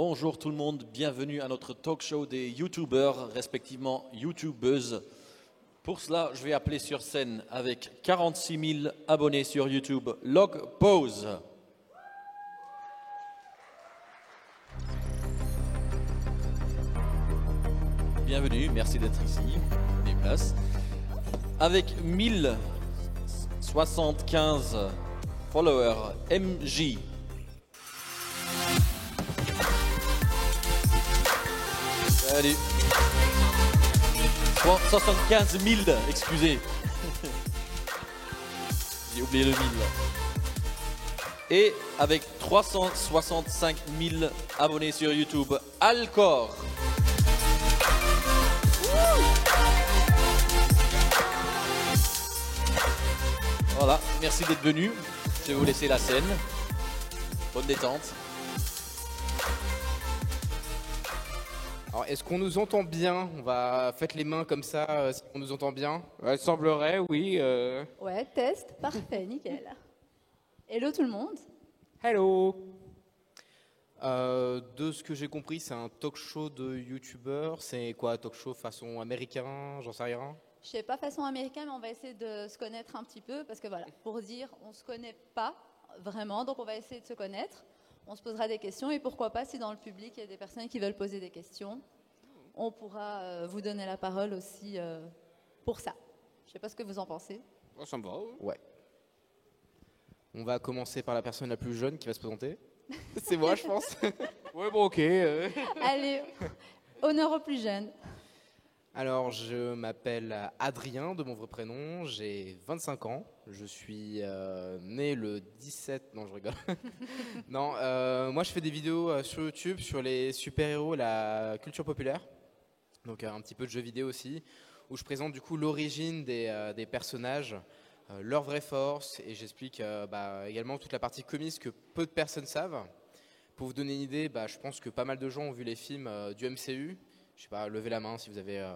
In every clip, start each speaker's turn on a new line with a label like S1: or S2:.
S1: Bonjour tout le monde, bienvenue à notre talk show des youtubeurs, respectivement youtubeuses. Pour cela, je vais appeler sur scène avec 46 000 abonnés sur YouTube, Log Pose. Bienvenue, merci d'être ici, des places. Avec 1075 followers, MJ. Salut. 75 000, excusez. J'ai oublié le 1000. Et avec 365 000 abonnés sur YouTube, Alcor. Voilà, merci d'être venu. Je vais vous laisser la scène. Bonne détente.
S2: Alors, est-ce qu'on nous entend bien? Faites les mains comme ça, si on nous entend bien.
S3: Il semblerait, oui.
S4: Ouais, test, parfait, nickel. Hello tout le monde.
S3: Hello.
S2: De ce que j'ai compris, c'est un talk show de youtubeurs. C'est quoi, talk show façon américain? J'en sais rien.
S4: Je sais pas façon américaine, mais on va essayer de se connaître un petit peu, parce que voilà, pour dire, on se connaît pas vraiment, donc on va essayer de se connaître. On se posera des questions et pourquoi pas, si dans le public, il y a des personnes qui veulent poser des questions, on pourra vous donner la parole aussi pour ça. Je ne sais pas ce que vous en pensez.
S3: Oh, ça me va.
S2: Ouais. On va commencer par la personne la plus jeune qui va se présenter. C'est moi, je pense.
S3: Ouais, bon, ok.
S4: Allez, honneur aux plus jeunes.
S2: Alors, je m'appelle Adrien, de mon vrai prénom. J'ai 25 ans. Je suis né le 17... Non, je rigole. Non, moi, je fais des vidéos sur YouTube sur les super-héros, la culture populaire. Donc, un petit peu de jeux vidéo aussi, où je présente du coup l'origine des personnages, leurs vraies forces, et j'explique également toute la partie comics que peu de personnes savent. Pour vous donner une idée, je pense que pas mal de gens ont vu les films du MCU. Je sais pas, levez la main si vous avez...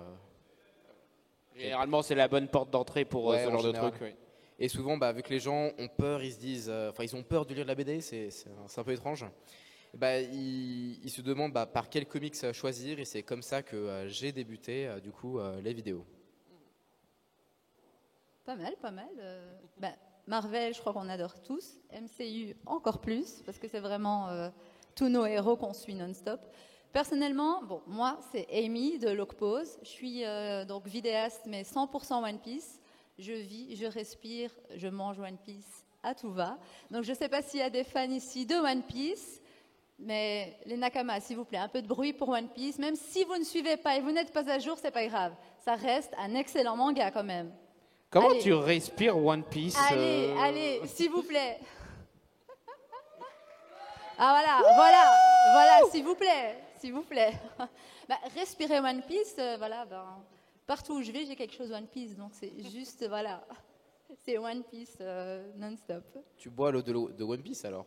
S3: Généralement, c'est la bonne porte d'entrée pour ce genre de truc. Oui.
S2: Et souvent, vu que les gens ont peur, ils se disent... ils ont peur de lire la BD, c'est un peu étrange. Ils se demandent par quel comics choisir, et c'est comme ça que j'ai débuté, les vidéos.
S4: Pas mal, pas mal. Marvel, je crois qu'on adore tous. MCU, encore plus, parce que c'est vraiment tous nos héros qu'on suit non-stop. Personnellement, moi, c'est Amy de Logpose. Je suis donc vidéaste, mais 100% One Piece. Je vis, je respire, je mange One Piece à tout va. Donc, je ne sais pas s'il y a des fans ici de One Piece, mais les Nakamas, s'il vous plaît, un peu de bruit pour One Piece. Même si vous ne suivez pas et vous n'êtes pas à jour, c'est pas grave. Ça reste un excellent manga quand même.
S3: Comment
S4: Allez.
S3: tu respires One Piece
S4: Allez, s'il vous plaît. Ah voilà, s'il vous plaît. Respirez One Piece, partout où je vais, j'ai quelque chose One Piece, donc c'est juste, c'est One Piece non-stop.
S2: Tu bois l'eau de One Piece alors?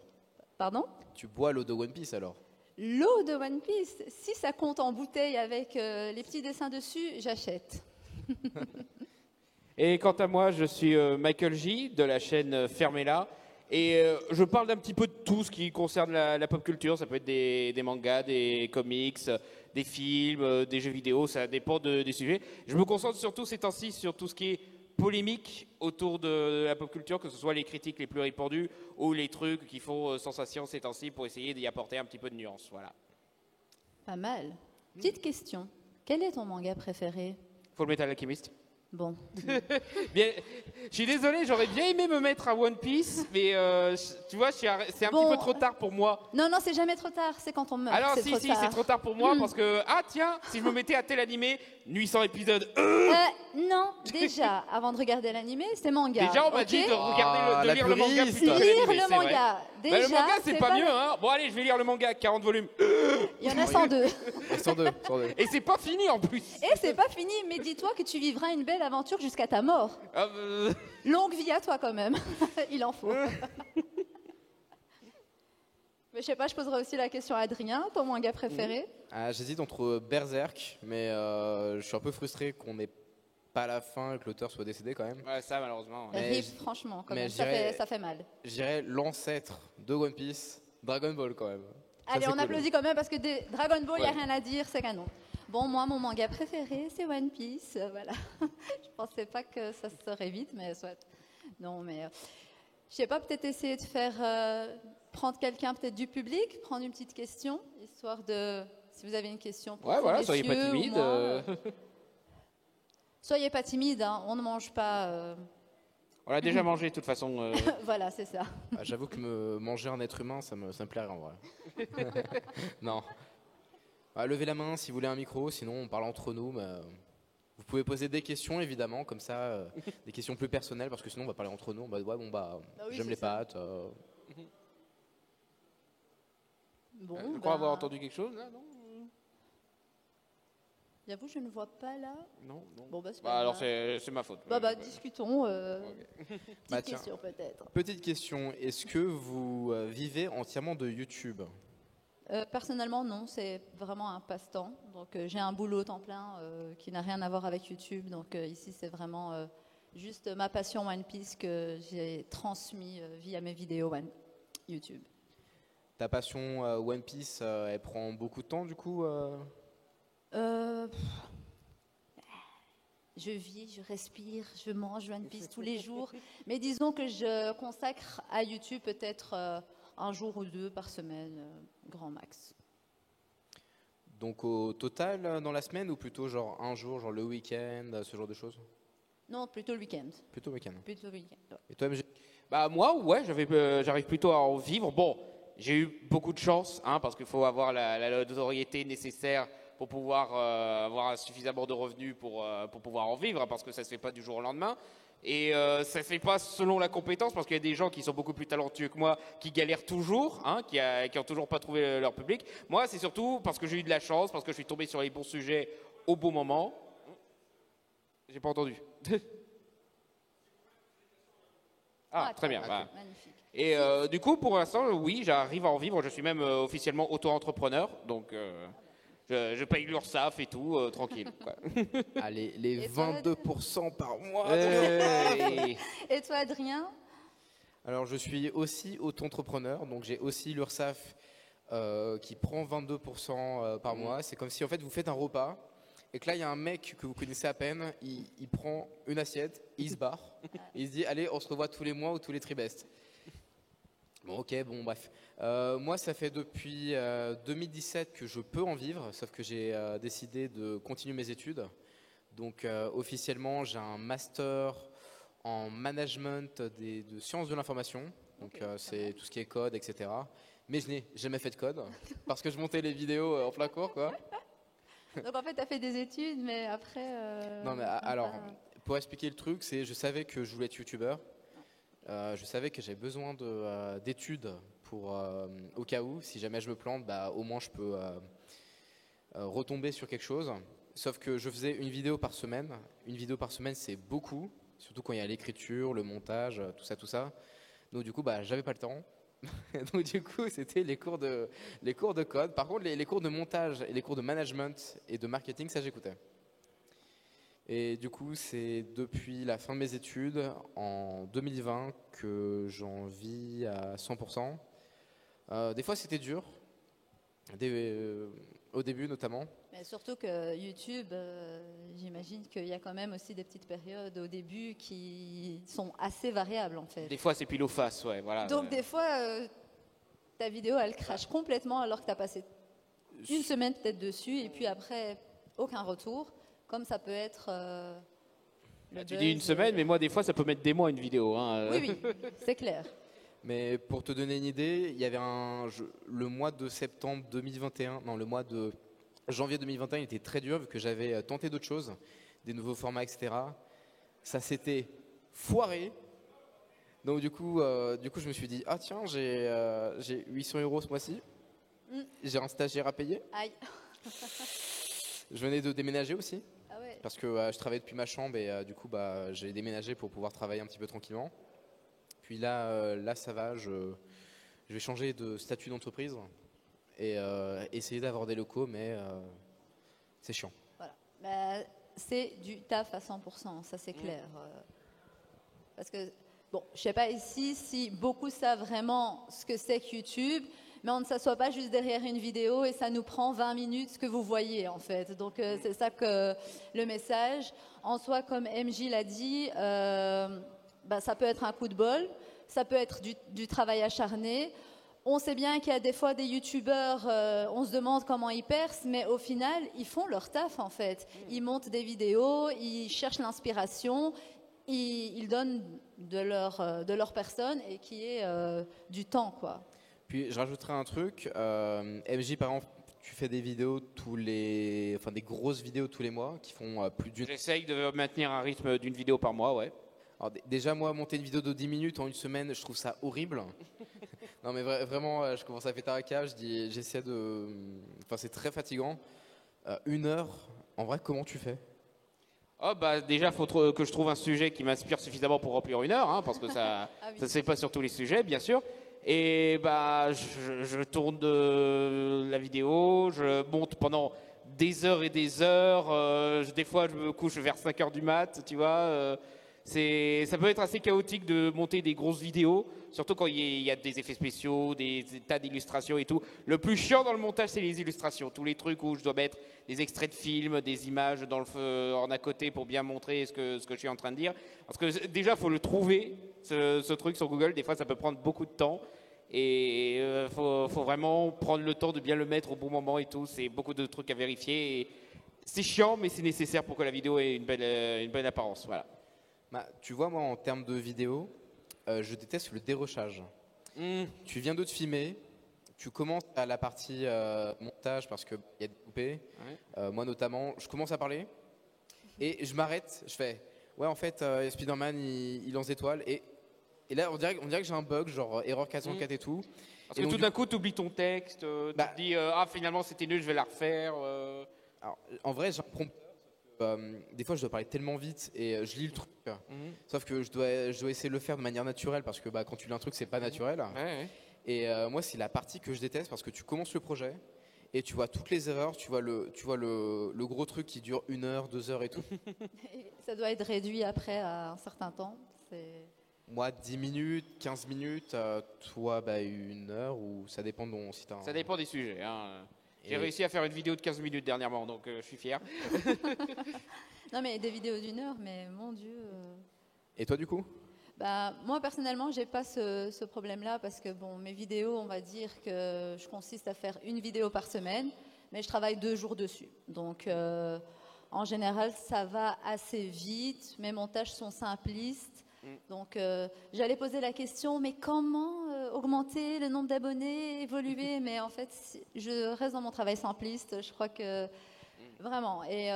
S4: Pardon?
S2: Tu bois l'eau de One Piece alors?
S4: L'eau de One Piece, si ça compte en bouteille avec les petits dessins dessus, j'achète.
S3: Et quant à moi, je suis Michael J de la chaîne Fermez-la. Et je parle d'un petit peu de tout ce qui concerne la pop culture. Ça peut être des mangas, des comics, des films, des jeux vidéo. Ça dépend des sujets. Je me concentre surtout ces temps-ci sur tout ce qui est polémique autour de la pop culture, que ce soit les critiques les plus répandues ou les trucs qui font sensation ces temps-ci pour essayer d'y apporter un petit peu de nuance. Voilà.
S4: Pas mal. Petite question. Quel est ton manga préféré?
S3: Fullmetal Alchemist.
S4: Bon.
S3: Bien, je suis désolé, j'aurais bien aimé me mettre à One Piece, mais tu vois, c'est un petit peu trop tard pour moi.
S4: Non, c'est jamais trop tard, c'est quand on meurt.
S3: Alors
S4: c'est
S3: c'est trop tard pour moi parce que, si je me mettais à tel animé, 800 épisodes.
S4: Non, déjà, avant de regarder l'animé, c'est manga.
S3: Déjà, on m'a dit de regarder, de lire le manga plutôt que
S4: lire
S3: l'animé,
S4: le manga. Déjà,
S3: le manga, c'est pas mieux, hein. Bon, allez, je vais lire le manga, 40 volumes.
S4: Il y en a 102.
S2: 102.
S3: Et c'est pas fini en plus.
S4: Et c'est pas fini, mais dis-toi que tu vivras une belle aventure jusqu'à ta mort. Longue vie à toi quand même. Il en faut. Mais je sais pas, je poserai aussi la question à Adrien, ton manga préféré?
S2: J'hésite entre Berserk, mais je suis un peu frustré qu'on n'ait pas à la fin et que l'auteur soit décédé quand même.
S3: Ouais, ça malheureusement.
S2: Mais
S4: Rip, franchement, quand même, ça fait mal.
S2: Je dirais l'ancêtre de One Piece, Dragon Ball quand même.
S4: Allez,
S2: c'est
S4: on
S2: cool.
S4: applaudit quand même parce que Dragon Ball, il n'y a
S3: Ouais.
S4: rien à dire, c'est canon. Bon, moi, mon manga préféré, c'est One Piece. Voilà. Je pensais pas que ça se serait vite, mais soit. Non, mais je sais pas, peut-être essayer de faire prendre quelqu'un peut-être du public, prendre une petite question, histoire de. Si vous avez une question pour
S3: Ouais,
S4: ces
S3: voilà, soyez pas
S4: messieurs ou
S3: timide.
S4: moi, soyez pas timide, hein, on ne mange pas.
S3: On l'a déjà mangé de toute façon.
S4: Voilà, c'est ça.
S2: Ah, j'avoue que manger un être humain, ça me plairait en vrai. Non. Ah, levez la main si vous voulez un micro, sinon on parle entre nous. Mais, vous pouvez poser des questions évidemment, comme ça, des questions plus personnelles, parce que sinon on va parler entre nous. Ouais, bon bah,
S4: Bah oui,
S2: j'aime
S4: c'est
S2: les
S4: ça.
S2: pâtes.
S4: Bon,
S3: Je crois avoir
S4: ben,
S3: entendu quelque chose là, non?
S4: j'avoue, je ne vois pas là.
S3: Non, non.
S4: Bon, bah, c'est
S3: Bah,
S4: pas
S3: alors
S4: grave.
S3: c'est ma faute.
S4: Bah, discutons. Petite
S2: Bah, tiens.
S4: question peut-être.
S2: Petite question, est-ce que vous vivez entièrement de YouTube?
S4: Personnellement, non, c'est vraiment un passe-temps. Donc, j'ai un boulot temps plein qui n'a rien à voir avec YouTube. Donc, ici, c'est vraiment juste ma passion One Piece que j'ai transmis via mes vidéos YouTube.
S2: Ta passion One Piece, elle prend beaucoup de temps du coup
S4: Pff, je vis, je respire, je mange One Piece tous les jours. Mais disons que je consacre à YouTube peut-être un jour ou deux par semaine, grand max.
S2: Donc au total dans la semaine ou plutôt genre un jour, genre le week-end, ce genre de choses?
S4: Non, plutôt le week-end.
S2: Plutôt week-end.
S4: Plutôt le week-end. Ouais.
S2: Et toi MG?
S3: Bah moi, ouais, j'arrive plutôt à en vivre. Bon, j'ai eu beaucoup de chance, hein, parce qu'il faut avoir la notoriété nécessaire pour pouvoir avoir suffisamment de revenus pour pouvoir en vivre, parce que ça se fait pas du jour au lendemain. Et ça se fait pas selon la compétence, parce qu'il y a des gens qui sont beaucoup plus talentueux que moi, qui galèrent toujours, hein, qui ont toujours pas trouvé leur public. Moi, c'est surtout parce que j'ai eu de la chance, parce que je suis tombé sur les bons sujets au bon moment. J'ai pas entendu. Ah, très bien. Voilà.
S4: Magnifique.
S3: Et du coup, pour l'instant, oui, j'arrive à en vivre. Je suis même officiellement auto-entrepreneur, donc je paye l'URSSAF et tout, tranquille. Quoi.
S2: Allez, les
S4: Et toi,
S2: 22% par mois.
S3: Hey.
S4: Et toi, Adrien?
S2: Alors je suis aussi auto-entrepreneur, donc j'ai aussi l'URSSAF qui prend 22% par mois. C'est comme si en fait vous faites un repas et que là il y a un mec que vous connaissez à peine, il prend une assiette, il se barre, et il se dit allez on se revoit tous les mois ou tous les trimestres. Bon ok, bon bref. Moi ça fait depuis 2017 que je peux en vivre, sauf que j'ai décidé de continuer mes études. Donc officiellement j'ai un master en management de sciences de l'information. Donc c'est tout ce qui est code, etc. Mais je n'ai jamais fait de code parce que je montais les vidéos en plein cours quoi.
S4: Donc en fait, tu as fait des études, mais après...
S2: Non mais alors, pour expliquer le truc, c'est je savais que je voulais être youtubeur. Je savais que j'avais besoin d'études pour au cas où, si jamais je me plante, bah, au moins je peux retomber sur quelque chose. Sauf que je faisais une vidéo par semaine. Une vidéo par semaine, c'est beaucoup, surtout quand il y a l'écriture, le montage, tout ça. Donc du coup, bah, j'avais pas le temps. Donc du coup, c'était les cours de code. Par contre, les cours de montage et les cours de management et de marketing, ça j'écoutais. Et du coup, c'est depuis la fin de mes études, en 2020, que j'en vis à 100%. Des fois, c'était dur, au début notamment.
S4: Mais surtout que YouTube, j'imagine qu'il y a quand même aussi des petites périodes au début qui sont assez variables en fait.
S3: Des fois, c'est pile ou face, ouais, voilà.
S4: Donc des fois, ta vidéo, elle crache complètement alors que tu as passé une semaine peut-être dessus et puis après, aucun retour. Comme ça peut être... le
S3: Tu dis une
S4: buzz,
S3: semaine, mais moi, des fois, ça peut mettre des mois une vidéo. Hein.
S4: Oui, c'est clair.
S2: Mais pour te donner une idée, il y avait le mois de septembre 2021, non, le mois de janvier 2021 il était très dur vu que j'avais tenté d'autres choses, des nouveaux formats, etc. Ça s'était foiré. Donc du coup, je me suis dit, ah tiens, j'ai 800 € ce mois-ci. J'ai un stagiaire à payer.
S4: Aïe.
S2: Je venais de déménager aussi.
S4: Ah ouais.
S2: Parce que je travaillais depuis ma chambre et du coup j'ai déménagé pour pouvoir travailler un petit peu tranquillement. Puis là ça va, je vais changer de statut d'entreprise et essayer d'avoir des locaux, mais c'est chiant.
S4: Voilà. Bah, c'est du taf à 100%, ça c'est clair. Parce que, bon, je sais pas ici si beaucoup savent vraiment ce que c'est que YouTube, mais on ne s'assoit pas juste derrière une vidéo et ça nous prend 20 minutes ce que vous voyez en fait. Donc c'est ça que le message. En soi, comme MJ l'a dit, ça peut être un coup de bol, ça peut être du travail acharné. On sait bien qu'il y a des fois des youtubeurs, on se demande comment ils percent, mais au final, ils font leur taf en fait. Ils montent des vidéos, ils cherchent l'inspiration, ils donnent de leur personne et qui est du temps, quoi.
S2: Puis je rajouterai un truc. MJ, par exemple, tu fais des vidéos des grosses vidéos tous les mois qui font plus d'une.
S3: J'essaye de maintenir un rythme d'une vidéo par mois, ouais.
S2: Alors, déjà, moi, monter une vidéo de 10 minutes en une semaine, je trouve ça horrible. Non, mais vraiment, je commence à péter un câble. J'essaie de. Enfin, c'est très fatigant. 1 heure, en vrai, comment tu fais?
S3: Oh, déjà, il faut que je trouve un sujet qui m'inspire suffisamment pour remplir 1 heure, hein, parce que ça ne se fait pas sur tous les sujets, bien sûr. Et je tourne la vidéo, je monte pendant des heures et des heures. Des fois, je me couche vers 5 heures du mat, tu vois. Ça peut être assez chaotique de monter des grosses vidéos, surtout quand il y a des effets spéciaux, des tas d'illustrations et tout. Le plus chiant dans le montage, c'est les illustrations. Tous les trucs où je dois mettre des extraits de films, des images en à côté pour bien montrer ce que je suis en train de dire. Parce que déjà, il faut le trouver, ce truc sur Google. Des fois, ça peut prendre beaucoup de temps. Et faut vraiment prendre le temps de bien le mettre au bon moment et tout. C'est beaucoup de trucs à vérifier. Et c'est chiant, mais c'est nécessaire pour que la vidéo ait une belle apparence. Voilà.
S2: Tu vois, moi, en termes de vidéo, je déteste le dérochage. Tu viens de te filmer, tu commences à la partie montage parce qu'il y a des coupés. Ouais. Moi, notamment, je commence à parler et je m'arrête. Je fais, ouais, en fait, Spider-Man, il lance des étoiles. Et là, on dirait que j'ai un bug, genre erreur 404 et tout.
S3: Parce que tout d'un coup, tu oublies ton texte, tu te dis, finalement, c'était nul, je vais la refaire.
S2: Alors, en vrai, j'ai un prompteur. Des fois, je dois parler tellement vite et je lis le truc. Sauf que je dois essayer de le faire de manière naturelle parce que quand tu lis un truc, c'est pas naturel.
S3: Ouais.
S2: Et moi, c'est la partie que je déteste parce que tu commences le projet et tu vois toutes les erreurs, tu vois le gros truc qui dure 1 heure, 2 heures et tout.
S4: Et ça doit être réduit après à un certain temps.
S2: Moi, 10 minutes, 15 minutes, toi, 1 heure ou ça dépend de ton site.
S3: Ça dépend des sujets. Hein. J'ai réussi à faire une vidéo de 15 minutes dernièrement, donc je suis fier.
S4: Non, mais des vidéos d'1 heure, mais mon Dieu.
S2: Et toi, du coup?
S4: Moi, personnellement, j'ai pas ce problème-là parce que, mes vidéos, on va dire que je consiste à faire une vidéo par semaine, mais je travaille 2 jours dessus. Donc, en général, ça va assez vite. Mes montages sont simplistes. Donc, j'allais poser la question, mais comment augmenter le nombre d'abonnés, évoluer? Mais en fait, je reste dans mon travail simpliste. Je crois que vraiment. Et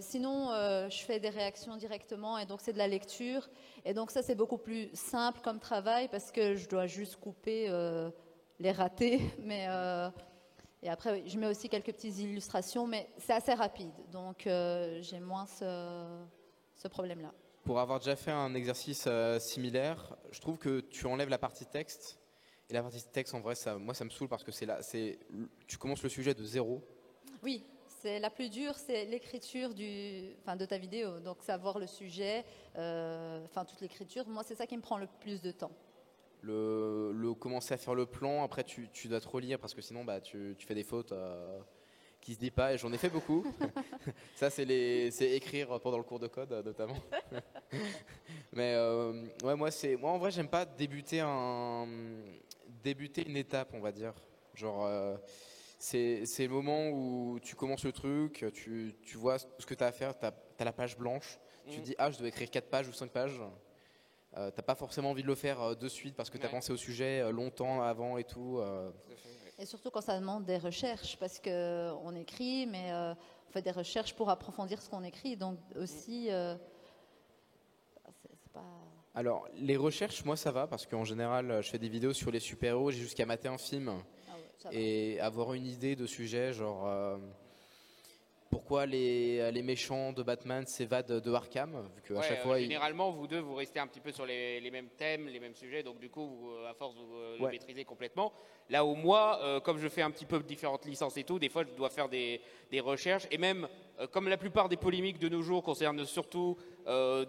S4: sinon, je fais des réactions directement, et donc c'est de la lecture. Et donc ça, c'est beaucoup plus simple comme travail parce que je dois juste couper les ratés. Mais et après, oui, je mets aussi quelques petites illustrations, mais c'est assez rapide. Donc, j'ai moins ce problème-là.
S2: Pour avoir déjà fait un exercice similaire, je trouve que tu enlèves la partie texte. Et la partie texte, en vrai, moi, ça me saoule parce que tu commences le sujet de zéro.
S4: Oui, c'est la plus dure, c'est l'écriture de ta vidéo. Donc, savoir le sujet, toute l'écriture. Moi, c'est ça qui me prend le plus de temps.
S2: Commencer à faire le plan, après, tu dois te relire parce que sinon, tu fais des fautes qui se dit pas, et j'en ai fait beaucoup. Ça, c'est écrire pendant le cours de code, notamment. Mais moi, en vrai, j'aime pas débuter une étape, on va dire. Genre, c'est le moment où tu commences le truc, tu vois ce que tu as à faire, tu as la page blanche, tu te dis, je dois écrire 4 pages ou 5 pages. T'as pas forcément envie de le faire de suite parce que tu as pensé au sujet longtemps avant et tout.
S4: Et surtout quand ça demande des recherches, parce qu'on écrit, mais on fait des recherches pour approfondir ce qu'on écrit. Donc aussi, c'est pas...
S2: Alors, les recherches, moi, ça va, parce qu'en général, je fais des vidéos sur les super-héros, j'ai jusqu'à mater un film et avoir une idée de sujet, genre... pourquoi les méchants de Batman s'évadent de Arkham, vu qu'à chaque fois...
S3: Généralement, vous deux, vous restez un petit peu sur les mêmes thèmes, les mêmes sujets, donc du coup, à force, vous le maîtrisez complètement. Là où moi, comme je fais un petit peu différentes licences et tout, des fois, je dois faire des recherches, et même, comme la plupart des polémiques de nos jours concernent surtout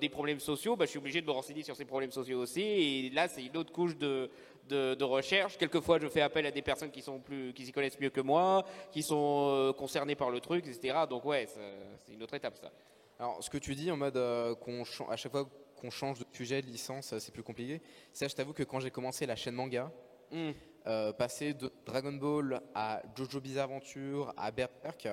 S3: des problèmes sociaux, je suis obligé de me renseigner sur ces problèmes sociaux aussi, et là, c'est une autre couche de de recherche. Quelquefois, je fais appel à des personnes qui s'y connaissent mieux que moi, qui sont concernées par le truc, etc. Donc ouais, c'est une autre étape ça.
S2: Alors, ce que tu dis en mode à chaque fois qu'on change de sujet, de licence, c'est plus compliqué. Ça, je t'avoue que quand j'ai commencé la chaîne manga, passer de Dragon Ball à Jojo Bizarre Adventure à Berserk,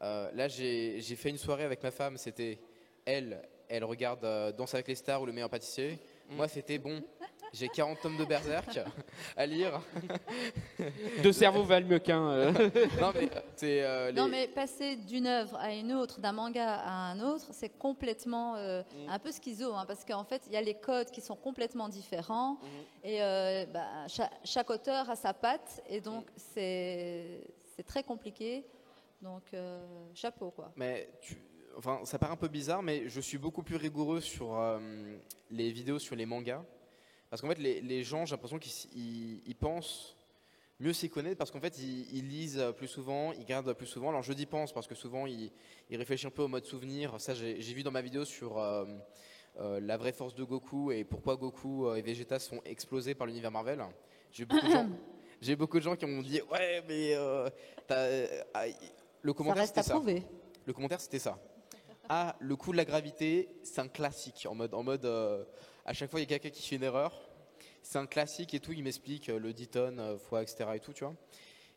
S2: là, j'ai fait une soirée avec ma femme. C'était elle regarde Danse avec les stars ou Le meilleur pâtissier. Moi, c'était bon. J'ai 40 tomes de Berserk à lire.
S3: Deux cerveaux valent mieux qu'un.
S2: Non, mais
S4: Non, mais passer d'une œuvre à une autre, d'un manga à un autre, c'est complètement un peu schizo, hein, parce qu'en fait, il y a les codes qui sont complètement différents, et chaque auteur a sa patte, et donc c'est très compliqué. Donc, chapeau, quoi.
S2: Mais enfin, ça paraît un peu bizarre, mais je suis beaucoup plus rigoureux sur les vidéos sur les mangas. Parce qu'en fait, les gens, j'ai l'impression qu'ils pensent mieux s'y connaître parce qu'en fait, ils lisent plus souvent, ils regardent plus souvent. Alors, je dis pense parce que souvent, ils réfléchissent un peu au mode souvenir. Ça, j'ai vu dans ma vidéo sur la vraie force de Goku et pourquoi Goku et Vegeta sont explosés par l'univers Marvel. J'ai beaucoup de gens qui m'ont dit « Ouais, mais le commentaire,
S4: ça reste à prouver.
S2: Le commentaire, c'était ça. Ah, le coup de la gravité, c'est un classique. En mode à chaque fois, il y a quelqu'un qui fait une erreur. C'est un classique et tout. Il m'explique le 10 tonnes fois, etc. et tout, tu vois.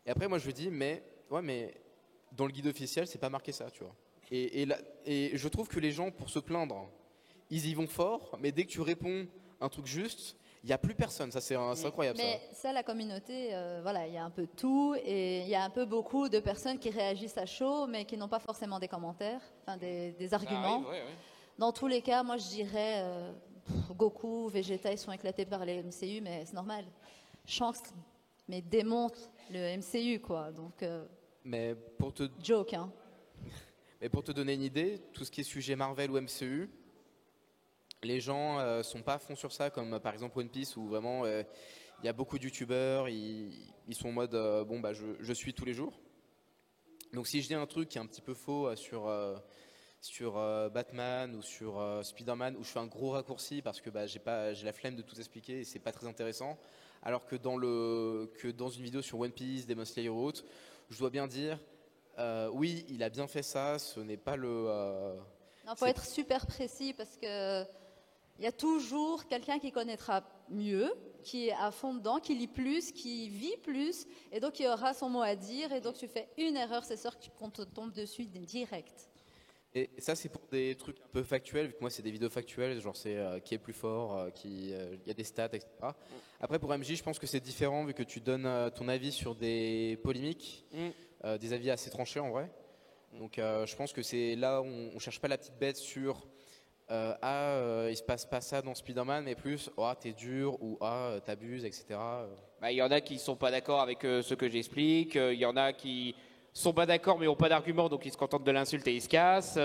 S2: Et après, moi, je lui dis, mais dans le guide officiel, c'est pas marqué ça, tu vois. Et je trouve que les gens, pour se plaindre, ils y vont fort. Mais dès que tu réponds un truc juste, il n'y a plus personne. Ça, c'est incroyable.
S4: Mais ça, la communauté, voilà, il y a un peu de tout. Et il y a un peu beaucoup de personnes qui réagissent à chaud, mais qui n'ont pas forcément des commentaires, enfin des arguments.
S3: Ah, oui, oui.
S4: Dans tous les cas, moi, je dirais Goku, Vegeta, ils sont éclatés par les MCU, mais c'est normal. Shanks, mais démonte le MCU, quoi. Donc,
S2: mais pour te
S4: joke, hein.
S2: Mais pour te donner une idée, tout ce qui est sujet Marvel ou MCU, les gens sont pas à fond sur ça, comme par exemple One Piece, où vraiment il y a beaucoup de youtubeurs, ils sont en mode je suis tous les jours. Donc si je dis un truc qui est un petit peu faux sur Batman ou sur Spider-Man, où je fais un gros raccourci parce que j'ai la flemme de tout expliquer et c'est pas très intéressant, alors que dans une vidéo sur One Piece, Demon Slayer ou autre, je dois bien dire oui, il a bien fait ça, ce n'est pas le...
S4: Il faut être super précis parce que il y a toujours quelqu'un qui connaîtra mieux, qui est à fond dedans, qui lit plus, qui vit plus, et donc il aura son mot à dire, et donc tu fais une erreur, c'est sûr qu'on te tombe dessus direct.
S2: Et ça, c'est pour des trucs un peu factuels, vu que moi, c'est des vidéos factuelles, genre c'est qui est plus fort, il y a des stats, etc. Après, pour MJ, je pense que c'est différent, vu que tu donnes ton avis sur des polémiques, des avis assez tranchés en vrai. Donc, je pense que c'est là où on ne cherche pas la petite bête sur il se passe pas ça dans Spider-Man, mais plus t'es dur ou t'abuses, etc.
S3: Il y en a qui sont pas d'accord avec ce que j'explique. Il y en a qui sont pas d'accord mais n'ont pas d'argument, donc ils se contentent de l'insulte et ils se cassent.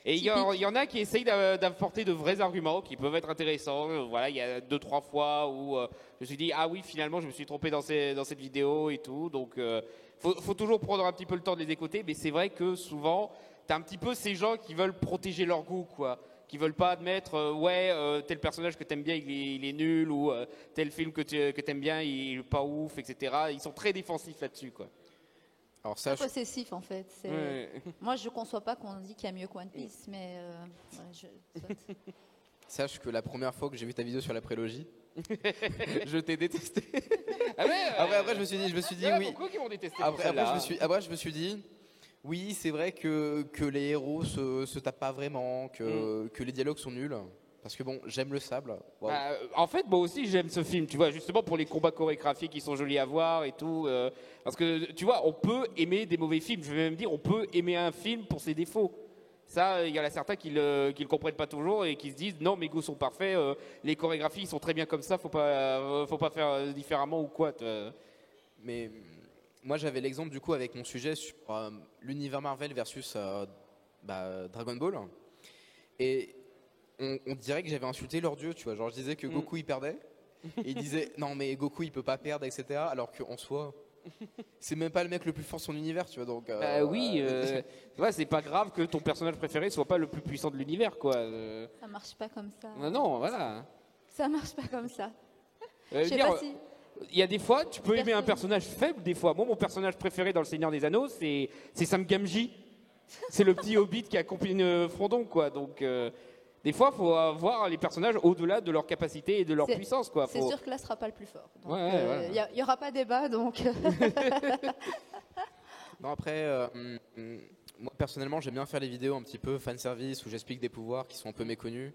S3: Et il y en a qui essayent d'apporter de vrais arguments qui peuvent être intéressants. Voilà, il y a 2-3 fois où je me suis dit ah oui, finalement je me suis trompé dans cette vidéo et tout. Donc faut toujours prendre un petit peu le temps de les écouter, mais c'est vrai que souvent t'as un petit peu ces gens qui veulent protéger leur goût, quoi, qui veulent pas admettre tel personnage que t'aimes bien il est nul, ou tel film que t'aimes bien il est pas ouf, etc. Ils sont très défensifs là-dessus, quoi.
S2: Alors ça,
S4: possessif en fait. Moi je conçois pas qu'on dit qu'il y a mieux que One Piece, mais
S2: sache que la première fois que j'ai vu ta vidéo sur la prélogie, je t'ai détesté.
S3: Ah ouais,
S2: après je me suis dit oui.
S3: Beaucoup qui m'ont détesté.
S2: Après je me suis dit oui, c'est vrai que les héros se tapent pas vraiment, que les dialogues sont nuls. Parce que bon, j'aime le sable. Wow.
S3: En fait, moi aussi, j'aime ce film, tu vois, justement pour les combats chorégraphies qui sont jolis à voir et tout. Parce que, tu vois, on peut aimer des mauvais films. Je vais même dire, on peut aimer un film pour ses défauts. Ça, il y en a certains qui le comprennent pas toujours et qui se disent, non, mes goûts sont parfaits, les chorégraphies sont très bien comme ça, faut pas faire différemment ou quoi.
S2: Mais moi, j'avais l'exemple du coup avec mon sujet sur l'univers Marvel versus Dragon Ball. Et on dirait que j'avais insulté leur dieu, tu vois. Genre, je disais que Goku il perdait. Et il disait non, mais Goku il peut pas perdre, etc. Alors qu'en soi, c'est même pas le mec le plus fort de son univers, tu vois. Donc,
S3: c'est pas grave que ton personnage préféré soit pas le plus puissant de l'univers, quoi.
S4: Ça marche pas comme ça.
S3: Non, voilà.
S4: Ça marche pas comme ça.
S3: Je il y a des fois, tu peux aimer un personnage faible, des fois. Moi, mon personnage préféré dans Le Seigneur des Anneaux, c'est Sam Gamgee. C'est le petit hobbit qui accompagne Frodon, quoi. Donc, des fois, il faut voir les personnages au-delà de leur capacité et de leur puissance, quoi.
S4: C'est sûr que là, ce sera pas le plus fort.
S3: Il
S4: y aura pas débat, donc.
S2: Non, après, moi personnellement, j'aime bien faire les vidéos un petit peu fanservice où j'explique des pouvoirs qui sont un peu méconnus.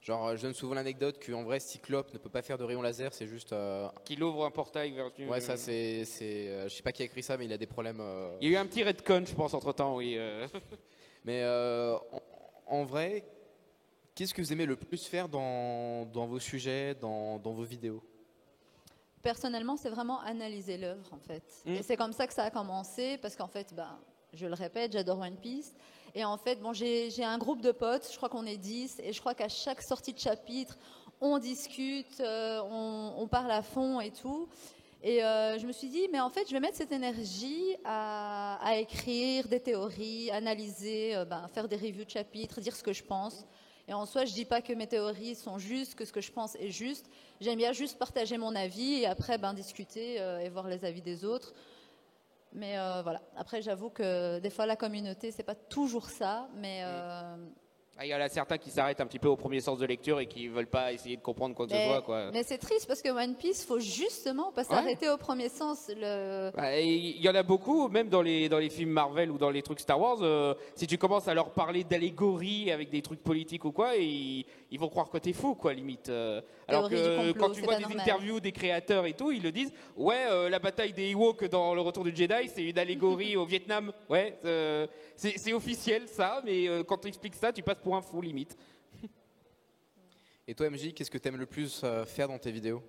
S2: Genre, je donne souvent l'anecdote qu'en vrai, Cyclope ne peut pas faire de rayon laser, c'est juste.
S3: Qu'il ouvre un portail vers.
S2: Ouais, ça, c'est. Je sais pas qui a écrit ça, mais il a des problèmes.
S3: Il y a eu un petit retcon, je pense, entre temps, oui.
S2: Mais en vrai, qu'est-ce que vous aimez le plus faire dans vos sujets, dans vos vidéos?
S4: Personnellement, c'est vraiment analyser l'œuvre, en fait. Et c'est comme ça que ça a commencé, parce qu'en fait, je le répète, j'adore One Piece. Et en fait, j'ai un groupe de potes, je crois qu'on est 10, et je crois qu'à chaque sortie de chapitre, on discute, on parle à fond et tout. Et je me suis dit, mais en fait, je vais mettre cette énergie à écrire des théories, analyser, faire des reviews de chapitres, dire ce que je pense. Et en soi, je dis pas que mes théories sont justes, que ce que je pense est juste. J'aime bien juste partager mon avis et après discuter et voir les avis des autres. Mais voilà. Après, j'avoue que des fois, la communauté, c'est pas toujours ça, mais.
S3: Il y en a certains qui s'arrêtent un petit peu au premier sens de lecture et qui veulent pas essayer de comprendre quoi que ce soit, quoi.
S4: Mais c'est triste parce que One Piece, faut justement pas s'arrêter au premier sens.
S3: Il y en a beaucoup, même dans les films Marvel ou dans les trucs Star Wars. Si tu commences à leur parler d'allégories avec des trucs politiques ou quoi, ils vont croire que t'es fou, quoi, limite. Alors que quand tu vois des interviews des créateurs et tout, ils le disent. Ouais, la bataille des Ewoks dans Le Retour du Jedi, c'est une allégorie au Vietnam. Ouais, c'est officiel ça, mais quand tu expliques ça, tu passes pour un fou, limite.
S2: Et toi, MJ, qu'est-ce que tu aimes le plus faire dans tes vidéos?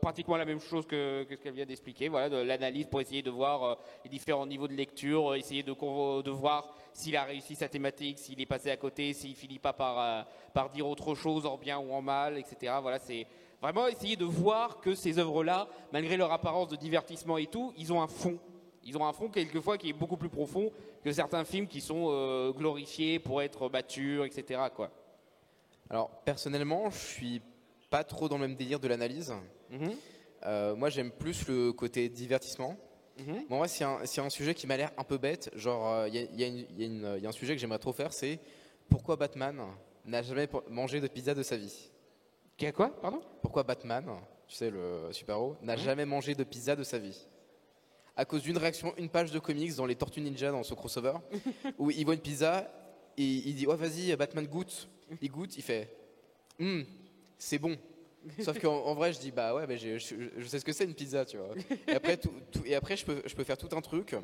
S3: Pratiquement la même chose que ce qu'elle vient d'expliquer, voilà, de l'analyse pour essayer de voir les différents niveaux de lecture, essayer de voir s'il a réussi sa thématique, s'il est passé à côté, s'il finit pas par dire autre chose en bien ou en mal, etc. Voilà, c'est vraiment essayer de voir que ces œuvres-là, malgré leur apparence de divertissement et tout, ils ont un fond. Ils ont un fond quelquefois qui est beaucoup plus profond que certains films qui sont glorifiés pour être matures, etc., quoi.
S2: Alors, personnellement, je suis pas trop dans le même délire de l'analyse. Moi, j'aime plus le côté divertissement. Bon, moi, c'est un sujet qui m'a l'air un peu bête. Genre, il y a un sujet que j'aimerais trop faire, c'est pourquoi Batman n'a jamais mangé de pizza de sa vie.
S3: Quoi, pardon?
S2: Pourquoi Batman, tu sais, le super-héros, n'a jamais mangé de pizza de sa vie? À cause d'une réaction, une page de comics dans les Tortues Ninja, dans ce crossover, où il voit une pizza et il dit « Ouais, vas-y, Batman goûte ». Il goûte, il fait « c'est bon ». Sauf qu'en vrai, je dis bah ouais, je sais ce que c'est une pizza, tu vois. Et après, je peux faire tout un truc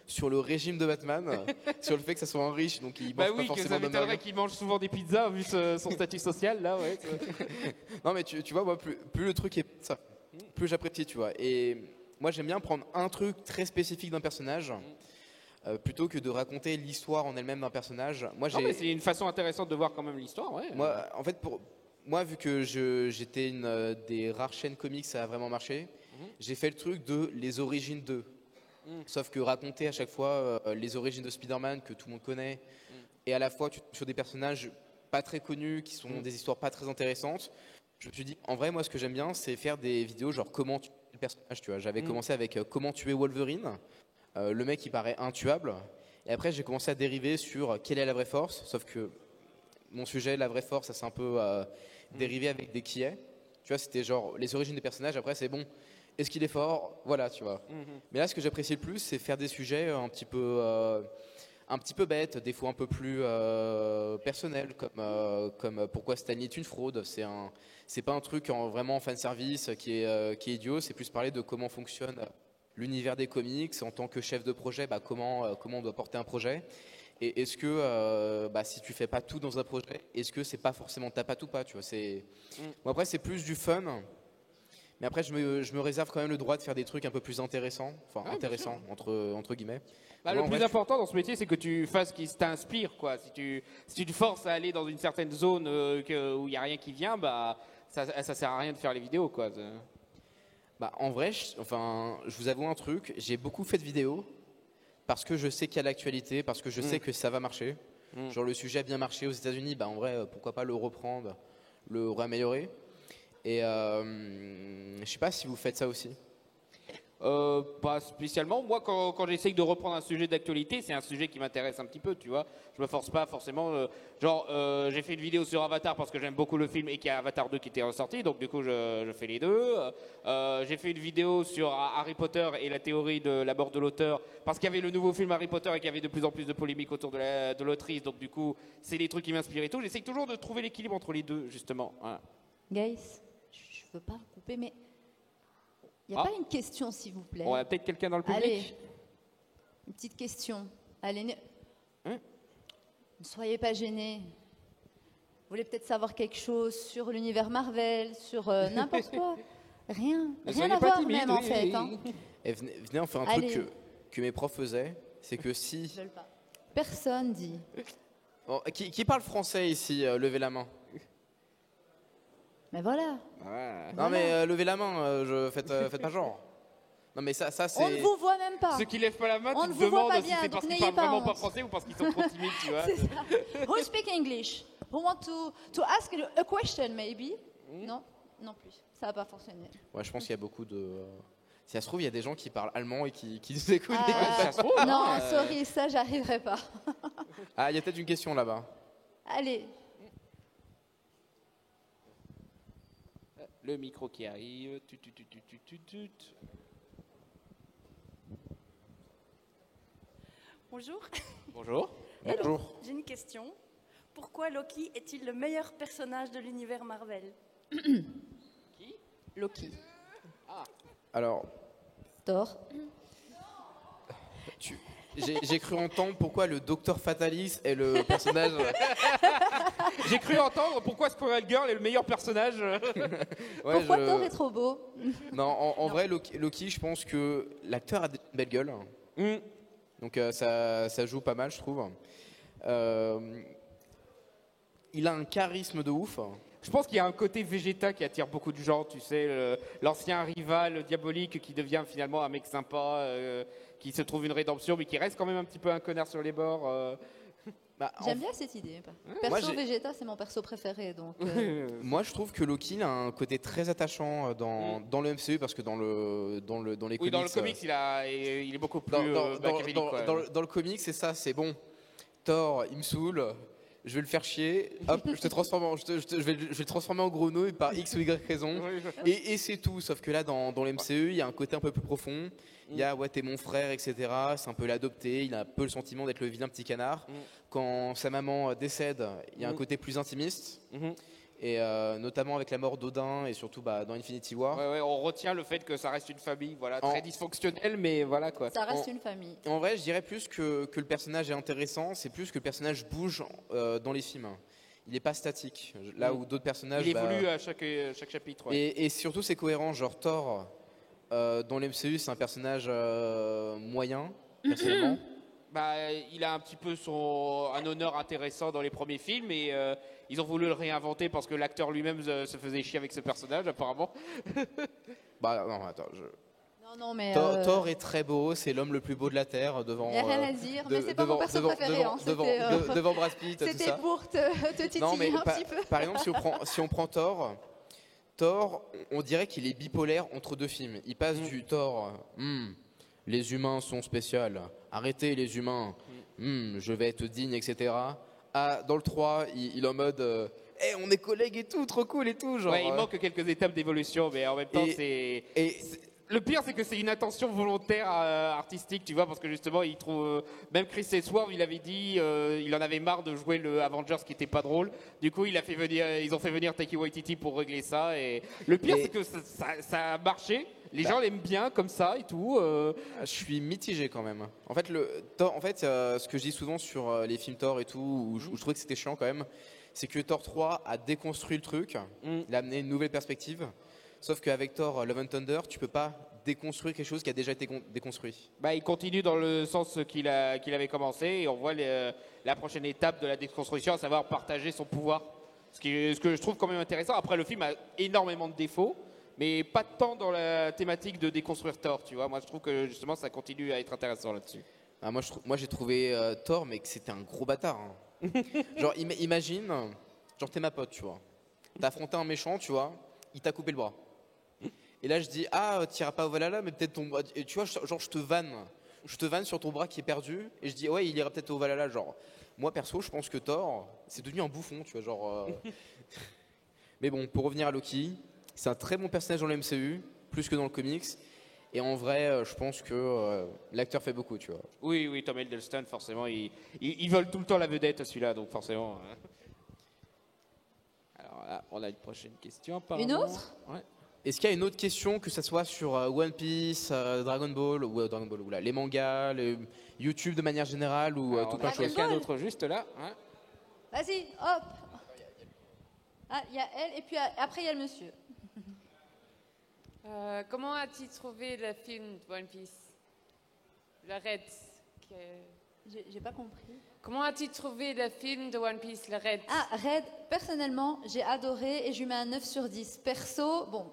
S2: sur le régime de Batman, sur le fait que ça soit un riche, donc il mange pas forcément.
S3: Que ça m'étonnerait qu'il mange souvent des pizzas vu son statut social là, ouais.
S2: Non mais tu vois, moi, plus le truc est ça, plus j'apprécie, tu vois. Et moi, j'aime bien prendre un truc très spécifique d'un personnage. Plutôt que de raconter l'histoire en elle-même d'un personnage.
S3: Mais c'est une façon intéressante de voir quand même l'histoire, ouais.
S2: Moi, en fait, moi, vu que j'étais une des rares chaînes comics à vraiment marcher, j'ai fait le truc de les origines d'eux. Sauf que raconter à chaque fois les origines de Spider-Man que tout le monde connaît, et à la fois sur des personnages pas très connus, qui sont des histoires pas très intéressantes, je me suis dit, en vrai, moi, ce que j'aime bien, c'est faire des vidéos genre comment tuer le personnage, tu vois. J'avais commencé avec comment tuer Wolverine. Le mec il paraît intuable, et après j'ai commencé à dériver sur quelle est la vraie force, sauf que mon sujet, la vraie force, ça s'est un peu dérivé avec des qui est, tu vois, c'était genre les origines des personnages. Après c'est bon, est-ce qu'il est fort, voilà, tu vois. Mais là ce que j'apprécie le plus, c'est faire des sujets un petit peu bêtes, des fois un peu plus personnels, comme pourquoi Stanley est une fraude. C'est pas un truc vraiment fanservice qui est idiot, c'est plus parler de comment fonctionne l'univers des comics en tant que chef de projet, comment on doit porter un projet. Et est-ce que si tu fais pas tout dans un projet, est-ce que c'est pas forcément ta patte ou pas, tu vois. Bon, après c'est plus du fun, mais après je me réserve quand même le droit de faire des trucs un peu plus intéressants, intéressants entre guillemets.
S3: Le plus important dans ce métier, c'est que tu fasses ce qui t'inspire, quoi. Si tu te forces à aller dans une certaine zone où il y a rien qui vient, ça sert à rien de faire les vidéos, quoi.
S2: En vrai, je vous avoue un truc, j'ai beaucoup fait de vidéos parce que je sais qu'il y a l'actualité, parce que je sais que ça va marcher. Genre le sujet a bien marché aux États-Unis, en vrai, pourquoi pas le reprendre, le réaméliorer. Et je sais pas si vous faites ça aussi.
S3: Pas spécialement. Moi, quand j'essaye de reprendre un sujet d'actualité, c'est un sujet qui m'intéresse un petit peu, tu vois. Je me force pas forcément. J'ai fait une vidéo sur Avatar parce que j'aime beaucoup le film et qu'il y a Avatar 2 qui était ressorti, donc du coup, je fais les deux. J'ai fait une vidéo sur Harry Potter et la théorie de la mort de l'auteur parce qu'il y avait le nouveau film Harry Potter et qu'il y avait de plus en plus de polémiques autour de l'autrice, donc du coup, c'est des trucs qui m'inspirent et tout. J'essaye toujours de trouver l'équilibre entre les deux, justement. Voilà.
S4: Guys, je veux pas vous couper, mais il n'y a pas une question, s'il vous plaît?
S3: On a peut-être quelqu'un dans le public.
S4: Allez, une petite question. Allez, ne soyez pas gênés. Vous voulez peut-être savoir quelque chose sur l'univers Marvel, sur n'importe quoi? Rien à voir
S3: timide,
S4: même, en fait. Hein.
S2: Et venez, on fait un
S4: Allez.
S2: truc que mes profs faisaient, c'est que si...
S4: Ils veulent pas. Personne dit.
S2: Bon, qui parle français ici? Levez la main.
S4: Mais voilà.
S3: Ouais.
S2: Non mais levez la main, faites pas genre. Non mais ça c'est...
S4: On ne vous voit même pas.
S3: Ceux qui lèvent pas la main,
S4: On
S3: tu
S4: ne
S3: te
S4: vous voit
S3: demandes
S4: pas
S3: si
S4: bien,
S3: c'est
S4: donc
S3: parce qu'ils
S4: n'ayez
S3: parlent
S4: pas
S3: vraiment pas
S4: honte.
S3: français ou parce qu'ils sont trop timides, tu vois.
S4: C'est ça. Who speak English? Who want to ask a question, maybe? Non, non plus. Ça va pas fonctionner.
S2: Ouais, je pense qu'il y a beaucoup de... Si ça se trouve, il y a des gens qui parlent allemand et qui nous écoutent.
S3: ça se trouve, hein.
S4: non, sorry, ça, j'arriverai pas.
S2: Ah, il y a peut-être une question là-bas.
S4: Allez.
S3: Le micro qui arrive. Tut.
S5: Bonjour,
S3: Bonjour.
S2: Bonjour.
S5: j'ai une question. Pourquoi Loki est-il le meilleur personnage de l'univers Marvel?
S4: Loki.
S2: Alors,
S4: Thor.
S2: j'ai cru entendre pourquoi le Docteur Fatalis est le personnage...
S3: J'ai cru entendre pourquoi Squirrel Girl est le meilleur personnage.
S2: Ouais,
S4: Pourquoi Thor est trop beau?
S2: Non, en vrai, Loki, je pense que l'acteur a une belle gueule. Donc ça joue pas mal, je trouve. Il a un charisme de ouf.
S3: Je pense qu'il y a un côté Vegeta qui attire beaucoup de gens, tu sais, l'ancien rival diabolique qui devient finalement un mec sympa, qui se trouve une rédemption, mais qui reste quand même un petit peu un connard sur les bords.
S2: Bah,
S4: J'aime bien cette idée.
S2: Moi,
S4: Perso
S2: j'ai-
S4: Vegeta, c'est mon perso préféré. Donc,
S2: Moi, je trouve que Loki il a un côté très attachant dans le MCU parce que dans les
S3: Oui,
S2: comics...
S3: dans le comics, il est beaucoup plus
S2: Dans
S3: machiavélique, quoi.
S2: le comics, c'est ça, c'est bon. Thor, il me saoule, je vais le faire chier, hop, je vais le transformer en grenouille par X ou Y raison. Et c'est tout, sauf que là, dans le MCU, il y a un côté un peu plus profond. Il y a, ouais, t'es mon frère, etc. C'est un peu l'adopté, il a un peu le sentiment d'être le vilain petit canard. Quand sa maman décède, il y a un côté plus intimiste. Et notamment avec la mort d'Odin et surtout dans Infinity War.
S3: Ouais, on retient le fait que ça reste une famille, voilà, très dysfonctionnelle, mais voilà quoi.
S4: ça reste une famille.
S2: En vrai, je dirais plus que le personnage est intéressant, c'est plus que le personnage bouge dans les films. Il n'est pas statique. Là où d'autres personnages...
S3: Il évolue à chaque chapitre. Ouais.
S2: Et surtout, c'est cohérent. Genre Thor, dans l'MCU, c'est un personnage moyen, personnellement.
S3: Il a un petit peu un honneur intéressant dans les premiers films et ils ont voulu le réinventer parce que l'acteur lui-même se faisait chier avec ce personnage apparemment.
S2: Non, attends.
S4: Non, mais.
S2: Thor est très beau, c'est l'homme le plus beau de la Terre devant...
S4: Il n'y a rien à dire, mais c'est pas mon perso préféré. hein.
S2: devant Brad Pitt, tout
S4: C'était
S2: ça.
S4: pour te titiller
S2: Non, mais
S4: un petit peu.
S2: par exemple, si on prend Thor, on dirait qu'il est bipolaire entre deux films. Il passe du Thor, les humains sont spéciaux, arrêtez les humains, je vais être digne, etc. Dans le 3, il est en mode, on est collègues et tout, trop cool et tout. Genre,
S3: Ouais, il manque quelques étapes d'évolution, mais en même temps,
S2: et-
S3: Le pire, c'est que c'est une intention volontaire artistique, tu vois, parce que justement, il trouve. Même Chris Hemsworth, il avait dit, il en avait marre de jouer le Avengers qui était pas drôle. Du coup, ils ont fait venir Taika Waititi pour régler ça. Et le pire, c'est que ça a marché. Les gens l'aiment bien comme ça et tout.
S2: Je suis mitigé quand même. En fait, ce que je dis souvent sur les films Thor et tout, où je trouvais que c'était chiant quand même, c'est que Thor 3 a déconstruit le truc, il a amené une nouvelle perspective. Sauf qu'avec Thor Love and Thunder, tu peux pas déconstruire quelque chose qui a déjà été déconstruit.
S3: Il continue dans le sens qu'il avait commencé et on voit la prochaine étape de la déconstruction, à savoir partager son pouvoir. Ce que je trouve quand même intéressant. Après, le film a énormément de défauts, mais pas tant dans la thématique de déconstruire Thor, tu vois. Moi, je trouve que justement, ça continue à être intéressant là-dessus.
S2: Ah, moi, j'ai trouvé Thor, mais que c'était un gros bâtard. Hein. Genre, imagine, genre, t'es ma pote, tu vois. T'as affronté un méchant, tu vois. il t'a coupé le bras. Et là, je dis, ah, t'iras pas au Valhalla, mais peut-être ton bras. Et tu vois, genre, je te vanne sur ton bras qui est perdu. Et je dis, ouais, il ira peut-être au Valhalla. Genre, moi, perso, je pense que Thor, c'est devenu un bouffon, tu vois. Genre. Mais bon, pour revenir à Loki, c'est un très bon personnage dans le MCU, plus que dans le comics. Et en vrai, je pense que l'acteur fait beaucoup, tu vois.
S3: Oui, Tom Hiddleston, forcément, il vole tout le temps la vedette, celui-là, donc forcément. Alors là, on a une prochaine question, apparemment.
S4: Une autre?
S3: Ouais.
S2: Est-ce qu'il y a une autre question, que ça soit sur One Piece, Dragon Ball, ou les mangas, YouTube de manière générale, ou
S3: Alors,
S2: tout
S3: on
S2: plein
S3: a
S2: de choses?
S3: quelqu'un d'autre juste là. Hein.
S4: Vas-y, hop. Ah, il y a elle, et puis après, il y a le monsieur.
S6: Comment as-tu trouvé le film de One Piece? Le Red.
S4: J'ai pas compris.
S6: Comment as-tu trouvé le film de One Piece, le Red?
S4: Ah, Red, personnellement, j'ai adoré et je lui mets un 9 sur 10. Perso, bon,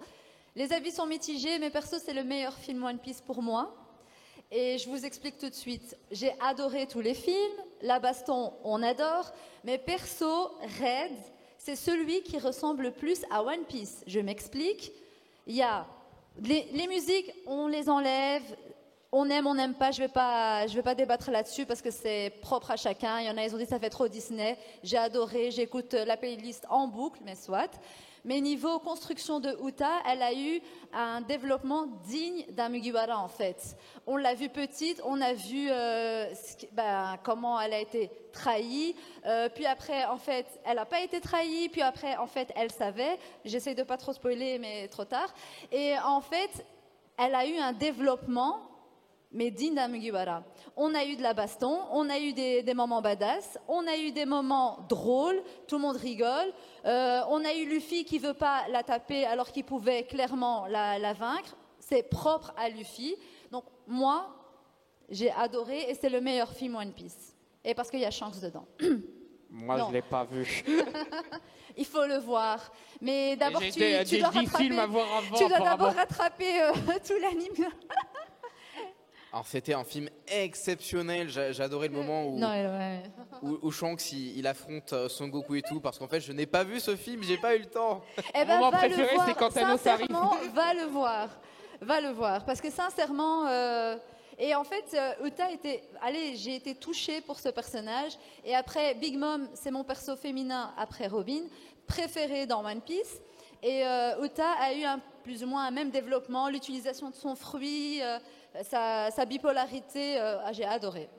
S4: les avis sont mitigés, mais perso, c'est le meilleur film One Piece pour moi. Et je vous explique tout de suite. J'ai adoré tous les films, la baston, on adore, mais perso, Red, c'est celui qui ressemble le plus à One Piece. Je m'explique. Il y a les musiques, on les enlève. On aime, on n'aime pas, je vais pas débattre là-dessus parce que c'est propre à chacun. Il y en a, ils ont dit ça fait trop Disney. J'ai adoré, j'écoute la playlist en boucle, mais soit. Mais niveau construction de Uta, elle a eu un développement digne d'un Mugiwara en fait. On l'a vue petite, on a vu comment elle a été trahie. Puis après, en fait, elle n'a pas été trahie. Puis après, en fait, elle savait. J'essaie de pas trop spoiler, mais trop tard. Et en fait, elle a eu un développement mais digne d'un Mugiwara. On a eu de la baston, on a eu des moments badass, on a eu des moments drôles, tout le monde rigole. On a eu Luffy qui veut pas la taper alors qu'il pouvait clairement la vaincre. C'est propre à Luffy. Donc moi, j'ai adoré et c'est le meilleur film One Piece. Et parce qu'il y a Shanks dedans.
S3: Moi,
S4: Non.
S3: je ne l'ai pas vu.
S4: Il faut le voir. Mais d'abord,
S3: J'ai
S4: tu dois
S3: 10 films à voir avant.
S4: tu dois
S3: apparemment.
S4: d'abord rattraper tout l'anime.
S2: Alors c'était un film exceptionnel, j'ai adoré le moment où,
S4: Non, ouais.
S2: où Shanks il affronte Son Goku et tout, parce qu'en fait je n'ai pas vu ce film, j'ai pas eu le temps.
S4: Eh
S3: Mon moment
S4: va le
S3: préféré,
S4: voir,
S3: c'est quand Thanos arrive.
S4: sincèrement, va le voir, parce que sincèrement, et en fait, Uta j'ai été touchée pour ce personnage, et après Big Mom, c'est mon perso féminin après Robin, préféré dans One Piece, et Uta a eu plus ou moins un même développement, l'utilisation de son fruit, sa bipolarité, j'ai adoré.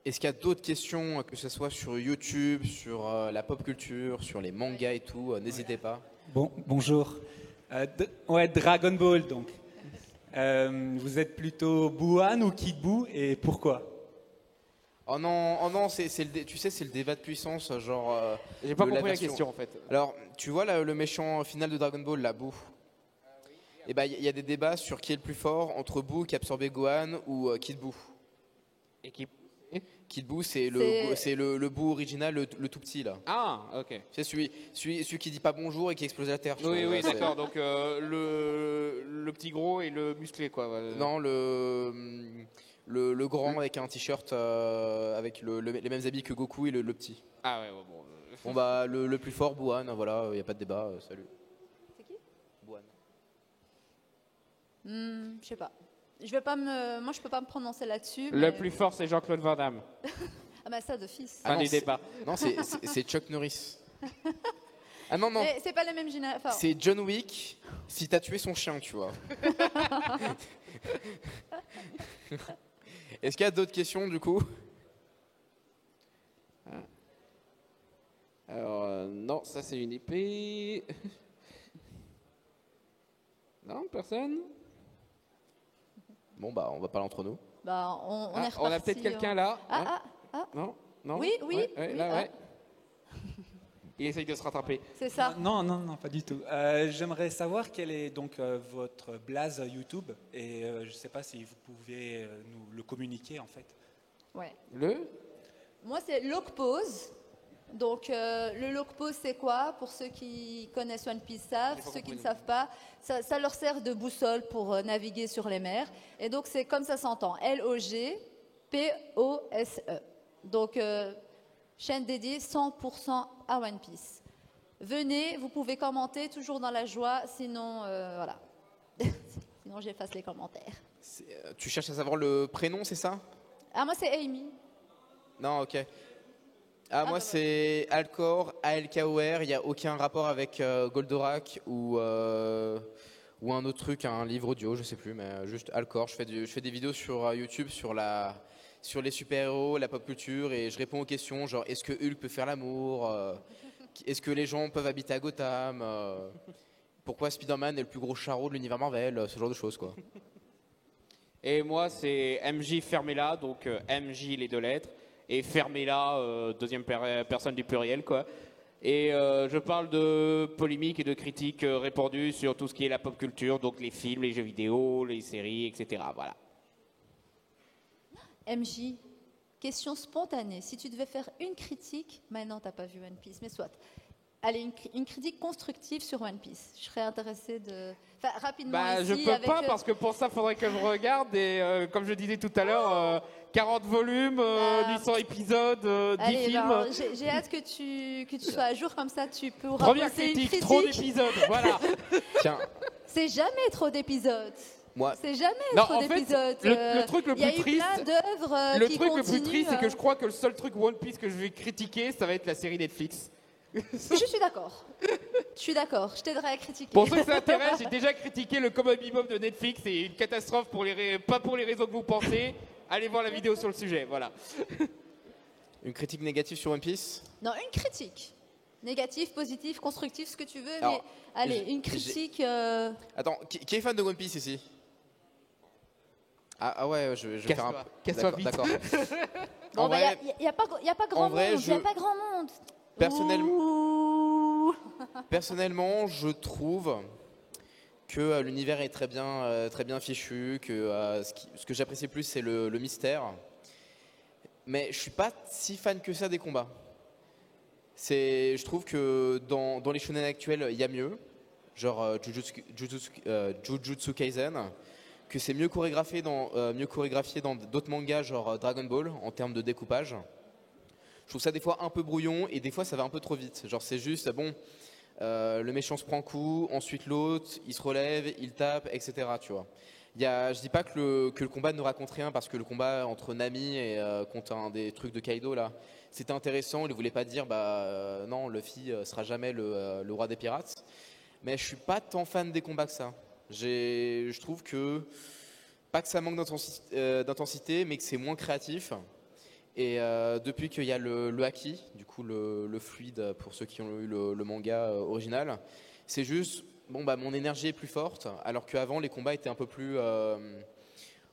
S2: Est-ce qu'il y a d'autres questions, que ce soit sur YouTube, sur la pop culture, sur les mangas et tout, n'hésitez pas.
S7: Bonjour. Dragon Ball donc. Vous êtes plutôt Buan ou Kid Buu et pourquoi?
S2: Oh non, c'est le débat de puissance, genre.
S3: J'ai pas
S2: de
S3: compris la
S2: version.
S3: question en fait.
S2: Alors, tu vois le méchant final de Dragon Ball, la Buu. Et ben il y a des débats sur qui est le plus fort entre Buu qui a absorbé Gohan ou Kid Buu.
S3: Et qui...
S2: Kid Buu, c'est le Buu original, le tout petit là.
S3: Ah, ok.
S2: C'est celui qui dit pas bonjour et qui explose la terre. tu
S3: Oui,
S2: vois,
S3: oui,
S2: c'est-
S3: d'accord. Donc le petit gros et le musclé quoi.
S2: Non, le grand avec un t-shirt avec les mêmes habits que Goku et le petit.
S3: Ah ouais, bon.
S2: Bon bah le plus fort, Buan, voilà, il y a pas de débat, salut.
S4: C'est qui?
S2: Buan.
S4: Je sais pas. Moi, je peux pas me prononcer là-dessus.
S3: Le
S4: mais-
S3: plus fort, c'est Jean-Claude Van Damme.
S4: Ah bah ça d'office.
S3: Fin
S2: non,
S3: du
S2: c'est-
S3: débat.
S2: Non, c'est Chuck Norris. Ah non,
S4: Mais c'est pas la même génération. Enfin,
S2: c'est John Wick si t'as tué son chien, tu vois. Est-ce qu'il y a d'autres questions du coup?
S3: Alors, non, ça c'est une épée. Non, personne.
S2: Bon bah on va parler entre nous.
S4: bah, on est reparti.
S3: On a peut-être quelqu'un là.
S4: Ah,
S3: Non, non.
S4: Oui, oui,
S3: Ouais,
S4: oui,
S3: là,
S4: ah.
S3: ouais. Il essaye de se rattraper.
S4: c'est ça.
S7: Non, pas du tout. J'aimerais savoir quel est donc votre blaze YouTube et je ne sais pas si vous pouvez nous le communiquer en fait.
S4: Ouais.
S3: Moi,
S4: c'est Lock Pose. Donc, le Lock Pose, c'est quoi? Pour ceux qui connaissent One Piece savent, ceux qui ne savent pas, ça leur sert de boussole pour naviguer sur les mers. Et donc, c'est comme ça s'entend. L-O-G-P-O-S-E. Donc, chaîne dédiée 100% à One Piece. Venez, vous pouvez commenter toujours dans la joie, sinon, voilà. Sinon, j'efface les commentaires.
S2: Tu cherches à savoir le prénom, c'est ça?
S4: Ah, moi, c'est Amy.
S2: Non, ok. Moi, c'est Alcor, A-L-K-O-R. Il n'y a aucun rapport avec Goldorak ou un autre truc, un livre audio, je sais plus, mais juste Alcor. Je fais des vidéos sur YouTube sur les super-héros, la pop culture, et je réponds aux questions, genre est-ce que Hulk peut faire l'amour, est-ce que les gens peuvent habiter à Gotham, pourquoi Spider-Man est le plus gros charreau de l'univers Marvel, ce genre de choses, quoi.
S3: Et moi, c'est MJ Fermela, donc MJ les 2 lettres, et Fermela, deuxième personne du pluriel, quoi. Et je parle de polémiques et de critiques répandues sur tout ce qui est la pop culture, donc les films, les jeux vidéo, les séries, etc. Voilà.
S4: MJ, question spontanée. Si tu devais faire une critique, maintenant t'as pas vu One Piece, mais soit. Allez, une critique constructive sur One Piece. Je serais intéressée de... Enfin, rapidement
S3: Je
S4: ici,
S3: peux
S4: avec,
S3: pas, parce que pour ça, il faudrait que je regarde. Et comme je disais tout à l'heure, 40 volumes, 800 épisodes, 10
S4: allez,
S3: films.
S4: ben, j'ai hâte que tu sois à jour, comme ça tu pourras
S3: Première
S4: poser une
S3: critique,
S4: critique.
S3: trop d'épisodes, voilà.
S2: Tiens,
S4: C'est jamais trop d'épisodes.
S2: moi,
S4: C'est jamais
S3: Non,
S4: trop
S3: en fait,
S4: d'épisodes.
S3: le truc le
S4: Il y a
S3: plus
S4: eu
S3: triste,
S4: plein d'œuvres
S3: le
S4: qui
S3: truc le
S4: continuent.
S3: plus triste, c'est que je crois que le seul truc One Piece que je vais critiquer, ça va être la série Netflix.
S4: Je suis d'accord. Je suis d'accord. Je t'aiderai à critiquer.
S3: Pour ceux que ça intéresse, j'ai déjà critiqué le Cowboy Bebop de Netflix. C'est une catastrophe, pas pour les raisons que vous pensez. Allez voir la vidéo sur le sujet, voilà.
S2: une critique négative sur One Piece?
S4: Non, une critique. Négative, positive, constructive, ce que tu veux.
S2: Alors,
S4: mais allez, une critique.
S2: Attends, qui est fan de One Piece ici? Ah ouais, je vais faire un peu.
S3: Casse-toi vite.
S2: D'accord.
S4: Bon,
S2: En vrai,
S4: il n'y a pas grand
S2: en vrai,
S4: monde. Il y a pas grand monde.
S2: Personnellement-
S4: Ouh.
S2: personnellement, je trouve que l'univers est très bien fichu, que ce que j'apprécie plus, c'est le mystère. Mais je suis pas si fan que ça des combats. Je trouve que dans les shonen actuels, il y a mieux, genre Jujutsu Kaisen, que c'est mieux chorégraphié dans d'autres mangas, genre Dragon Ball, en termes de découpage. Je trouve ça des fois un peu brouillon et des fois ça va un peu trop vite. Genre c'est juste, bon, le méchant se prend coup, ensuite l'autre, il se relève, il tape, etc. Tu vois. Je dis pas que le combat ne raconte rien, parce que le combat entre Nami et contre un des trucs de Kaido là, c'était intéressant. Il voulait pas dire non, Luffy sera jamais le roi des pirates. Mais je suis pas tant fan des combats que ça. Je trouve que pas que ça manque d'intensité, mais que c'est moins créatif. Et depuis qu'il y a le haki, du coup le fluide pour ceux qui ont eu le manga original, c'est juste mon énergie est plus forte, alors qu'avant les combats étaient un peu plus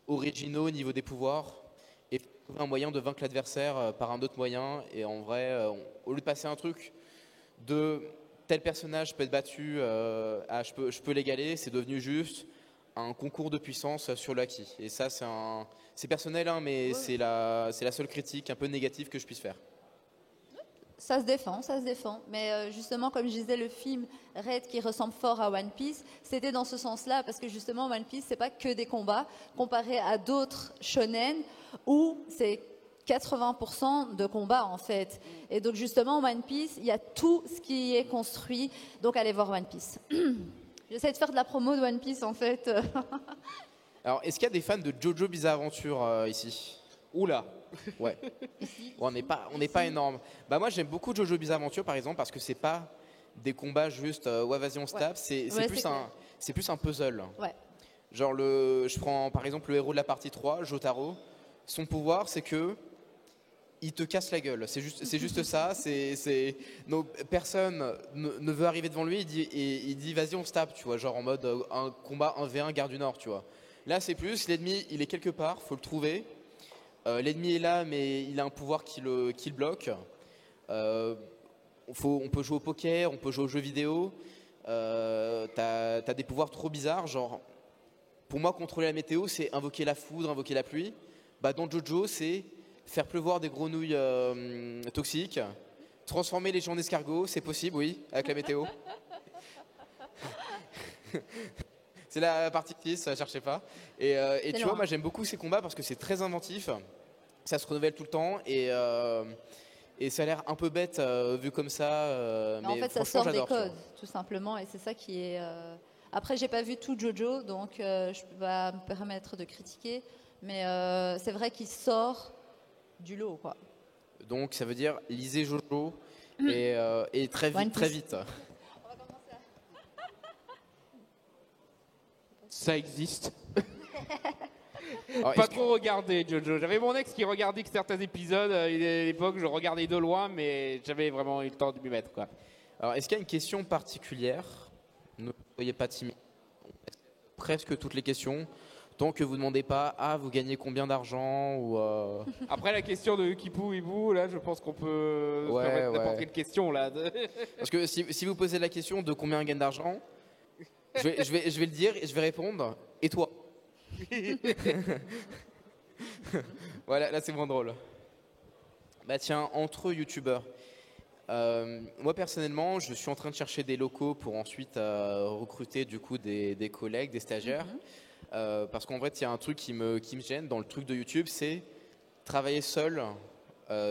S2: originaux au niveau des pouvoirs, et trouver un moyen de vaincre l'adversaire par un autre moyen. Et en vrai, au lieu de passer un truc de tel personnage peut être battu à je peux l'égaler, c'est devenu juste un concours de puissance sur le haki. Et ça c'est personnel, hein, mais ouais. C'est la seule critique un peu négative que je puisse faire.
S4: Ça se défend. Mais justement, comme je disais, le film Red qui ressemble fort à One Piece, c'était dans ce sens-là, parce que justement One Piece, c'est pas que des combats, comparé à d'autres shonen où c'est 80% de combats en fait. Et donc justement, One Piece, il y a tout ce qui est construit. Donc allez voir One Piece. J'essaie de faire de la promo de One Piece en fait.
S2: Alors, est-ce qu'il y a des fans de Jojo Bizarre Adventure ici?
S3: Oula.
S2: Ouais. On n'est pas énorme. Moi, j'aime beaucoup Jojo Bizarre Adventure, par exemple, parce que c'est pas des combats juste ouais, vas-y, on se tape. C'est plus un puzzle. Ouais. Genre, je prends par exemple le héros de la partie 3, Jotaro. Son pouvoir, c'est que il te casse la gueule. C'est juste ça. Personne ne veut arriver devant lui. Il dit vas-y, on se tape, tu vois. Genre en mode un combat 1v1 Gare du Nord, tu vois. Là, c'est plus l'ennemi, il est quelque part, faut le trouver. L'ennemi est là, mais il a un pouvoir qui le bloque. On peut jouer au poker, on peut jouer aux jeux vidéo. T'as des pouvoirs trop bizarres, genre pour moi contrôler la météo, c'est invoquer la foudre, invoquer la pluie. Dans Jojo, c'est faire pleuvoir des grenouilles toxiques, transformer les gens en escargots, c'est possible, oui, avec la météo. C'est la partie 6, cherchez pas. Et tu vois, moi j'aime beaucoup ces combats parce que c'est très inventif, ça se renouvelle tout le temps, et Et ça a l'air un peu bête vu comme ça,
S4: Mais en
S2: mais
S4: fait, ça
S2: franchement
S4: sort des
S2: j'adore. tu vois.
S4: codes, tout simplement, et c'est ça qui est. Après, j'ai pas vu tout Jojo, donc je peux pas me permettre de critiquer, mais c'est vrai qu'il sort du lot, quoi.
S2: Donc ça veut dire lisez Jojo et très
S4: One
S2: vite, très
S4: Piece.
S2: vite.
S3: Ça existe.
S2: Alors,
S3: Pas
S2: est-ce que-
S3: trop regardé, Jojo. J'avais mon ex qui regardait certains épisodes. À l'époque, je regardais de loin, mais j'avais vraiment eu le temps de m'y mettre, quoi.
S2: Alors, est-ce qu'il y a une question particulière? Ne soyez pas timide. Presque toutes les questions. Tant que vous ne demandez pas, vous gagnez combien d'argent ou
S3: Après la question de Kipou Hibou, là, je pense qu'on peut se
S2: Ouais,
S3: permettre
S2: ouais.
S3: n'importe quelle question, là.
S2: Parce que si vous posez la question de combien on gagne d'argent, je vais le dire et je vais répondre. Et toi? Voilà, là c'est moins drôle. Bah tiens, entre youtubeurs. Moi personnellement, je suis en train de chercher des locaux pour ensuite recruter du coup des collègues, des stagiaires. Parce qu'en fait, il y a un truc qui me gêne dans le truc de YouTube, c'est travailler seul,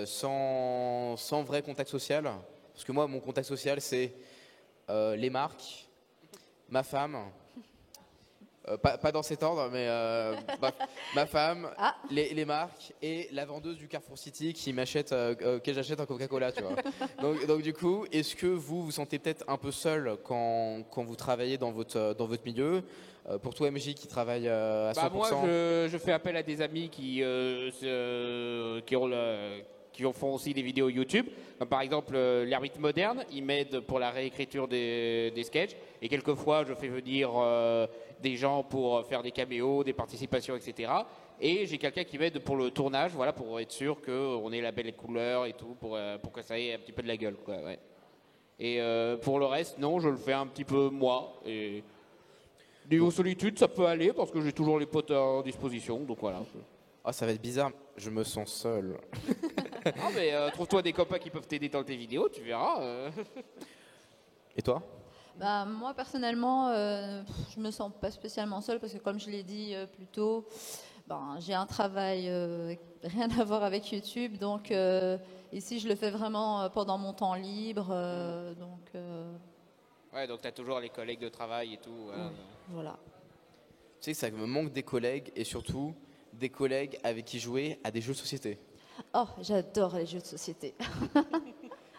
S2: sans vrai contact social. Parce que moi, mon contact social, c'est les marques, ma femme, pas dans cet ordre, mais bref, ma femme,
S4: Ah.
S2: les marques et la vendeuse du Carrefour City qui m'achète, que j'achète un Coca-Cola, tu vois. Donc du coup, est-ce que vous vous sentez peut-être un peu seul quand vous travaillez dans votre milieu? Pour toi, MJ, qui travaille à 100%.
S3: Moi, je fais appel à des amis qui font aussi des vidéos YouTube. Comme par exemple, l'Ermite Moderne, il m'aide pour la réécriture des sketchs. Et quelquefois, je fais venir des gens pour faire des caméos, des participations, etc. Et j'ai quelqu'un qui m'aide pour le tournage, voilà, pour être sûr qu'on ait la belle couleur et tout, pour que ça ait un petit peu de la gueule, quoi, ouais. Et pour le reste, non, je le fais un petit peu moi. Et niveau solitude, ça peut aller parce que j'ai toujours les potes à disposition, donc voilà.
S2: Ah, ça va être bizarre, je me sens seul.
S3: Ah, mais trouve-toi des copains qui peuvent t'aider dans tes vidéos, tu verras.
S2: Et toi?
S4: Bah, moi, personnellement, je me sens pas spécialement seule parce que, comme je l'ai dit plus tôt, j'ai un travail rien à voir avec YouTube. Donc, ici, je le fais vraiment pendant mon temps libre.
S3: Ouais, donc t'as toujours les collègues de travail et tout.
S4: Voilà.
S2: Tu sais que ça me manque des collègues et surtout des collègues avec qui jouer à des jeux de société.
S4: Oh, j'adore les jeux de société.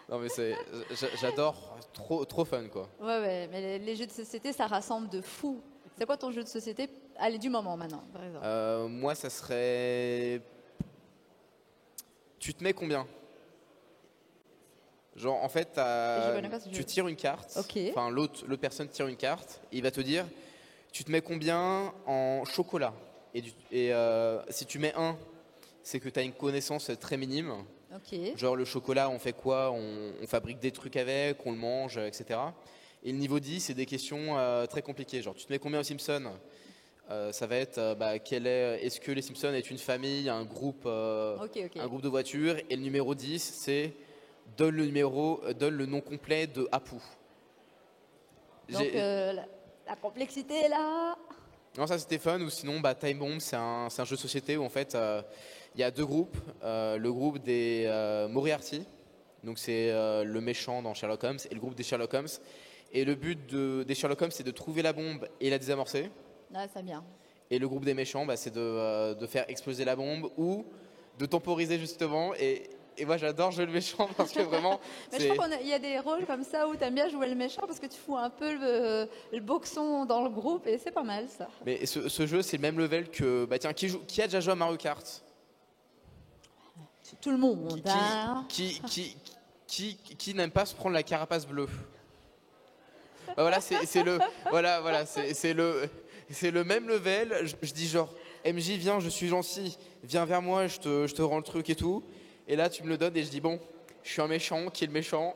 S2: Non mais j'adore, trop fun quoi.
S4: Ouais, mais les jeux de société, ça rassemble de fous. C'est quoi ton jeu de société? Allez, du moment maintenant, par exemple.
S2: Moi, ça serait... Tu te mets combien? Genre, en fait,
S4: Je connais pas ce jeu.
S2: tu tires une carte.
S4: Ok.
S2: Enfin, l'autre personne tire une carte. Et il va te dire, tu te mets combien en chocolat? Et si tu mets 1, c'est que tu as une connaissance très minime.
S4: Ok.
S2: Genre, le chocolat, on fait quoi? On fabrique des trucs avec, on le mange, etc. Et le niveau 10, c'est des questions très compliquées. Genre, tu te mets combien aux Simpsons? Ça va être, est-ce que les Simpsons est une famille, un groupe un groupe de voitures? Et le numéro 10, c'est donne le nom complet de Apu.
S4: Donc, la complexité est là.
S2: Non, ça c'était fun. Ou sinon, Time Bomb, c'est un jeu de société où en fait, il y a deux groupes. Le groupe des Moriarty, donc c'est le méchant dans Sherlock Holmes, et le groupe des Sherlock Holmes. Et le but des Sherlock Holmes, c'est de trouver la bombe et la désamorcer.
S4: Là, ça vient.
S2: Et le groupe des méchants, c'est de faire exploser la bombe ou de temporiser justement. Et moi, j'adore jouer le méchant parce que vraiment...
S4: Mais je crois qu'il y a des rôles comme ça où tu aimes bien jouer le méchant parce que tu fous un peu le boxon dans le groupe et c'est pas mal ça.
S2: Mais ce jeu, c'est le même level que... qui a déjà joué à Mario Kart?
S4: Tout le monde.
S2: Qui n'aime pas se prendre la carapace bleue? Voilà, c'est le même level. Je dis genre, MJ, viens, je suis gentil, viens vers moi, je te rends le truc et tout. Et là, tu me le donnes et je dis, bon, je suis un méchant, qui est le méchant?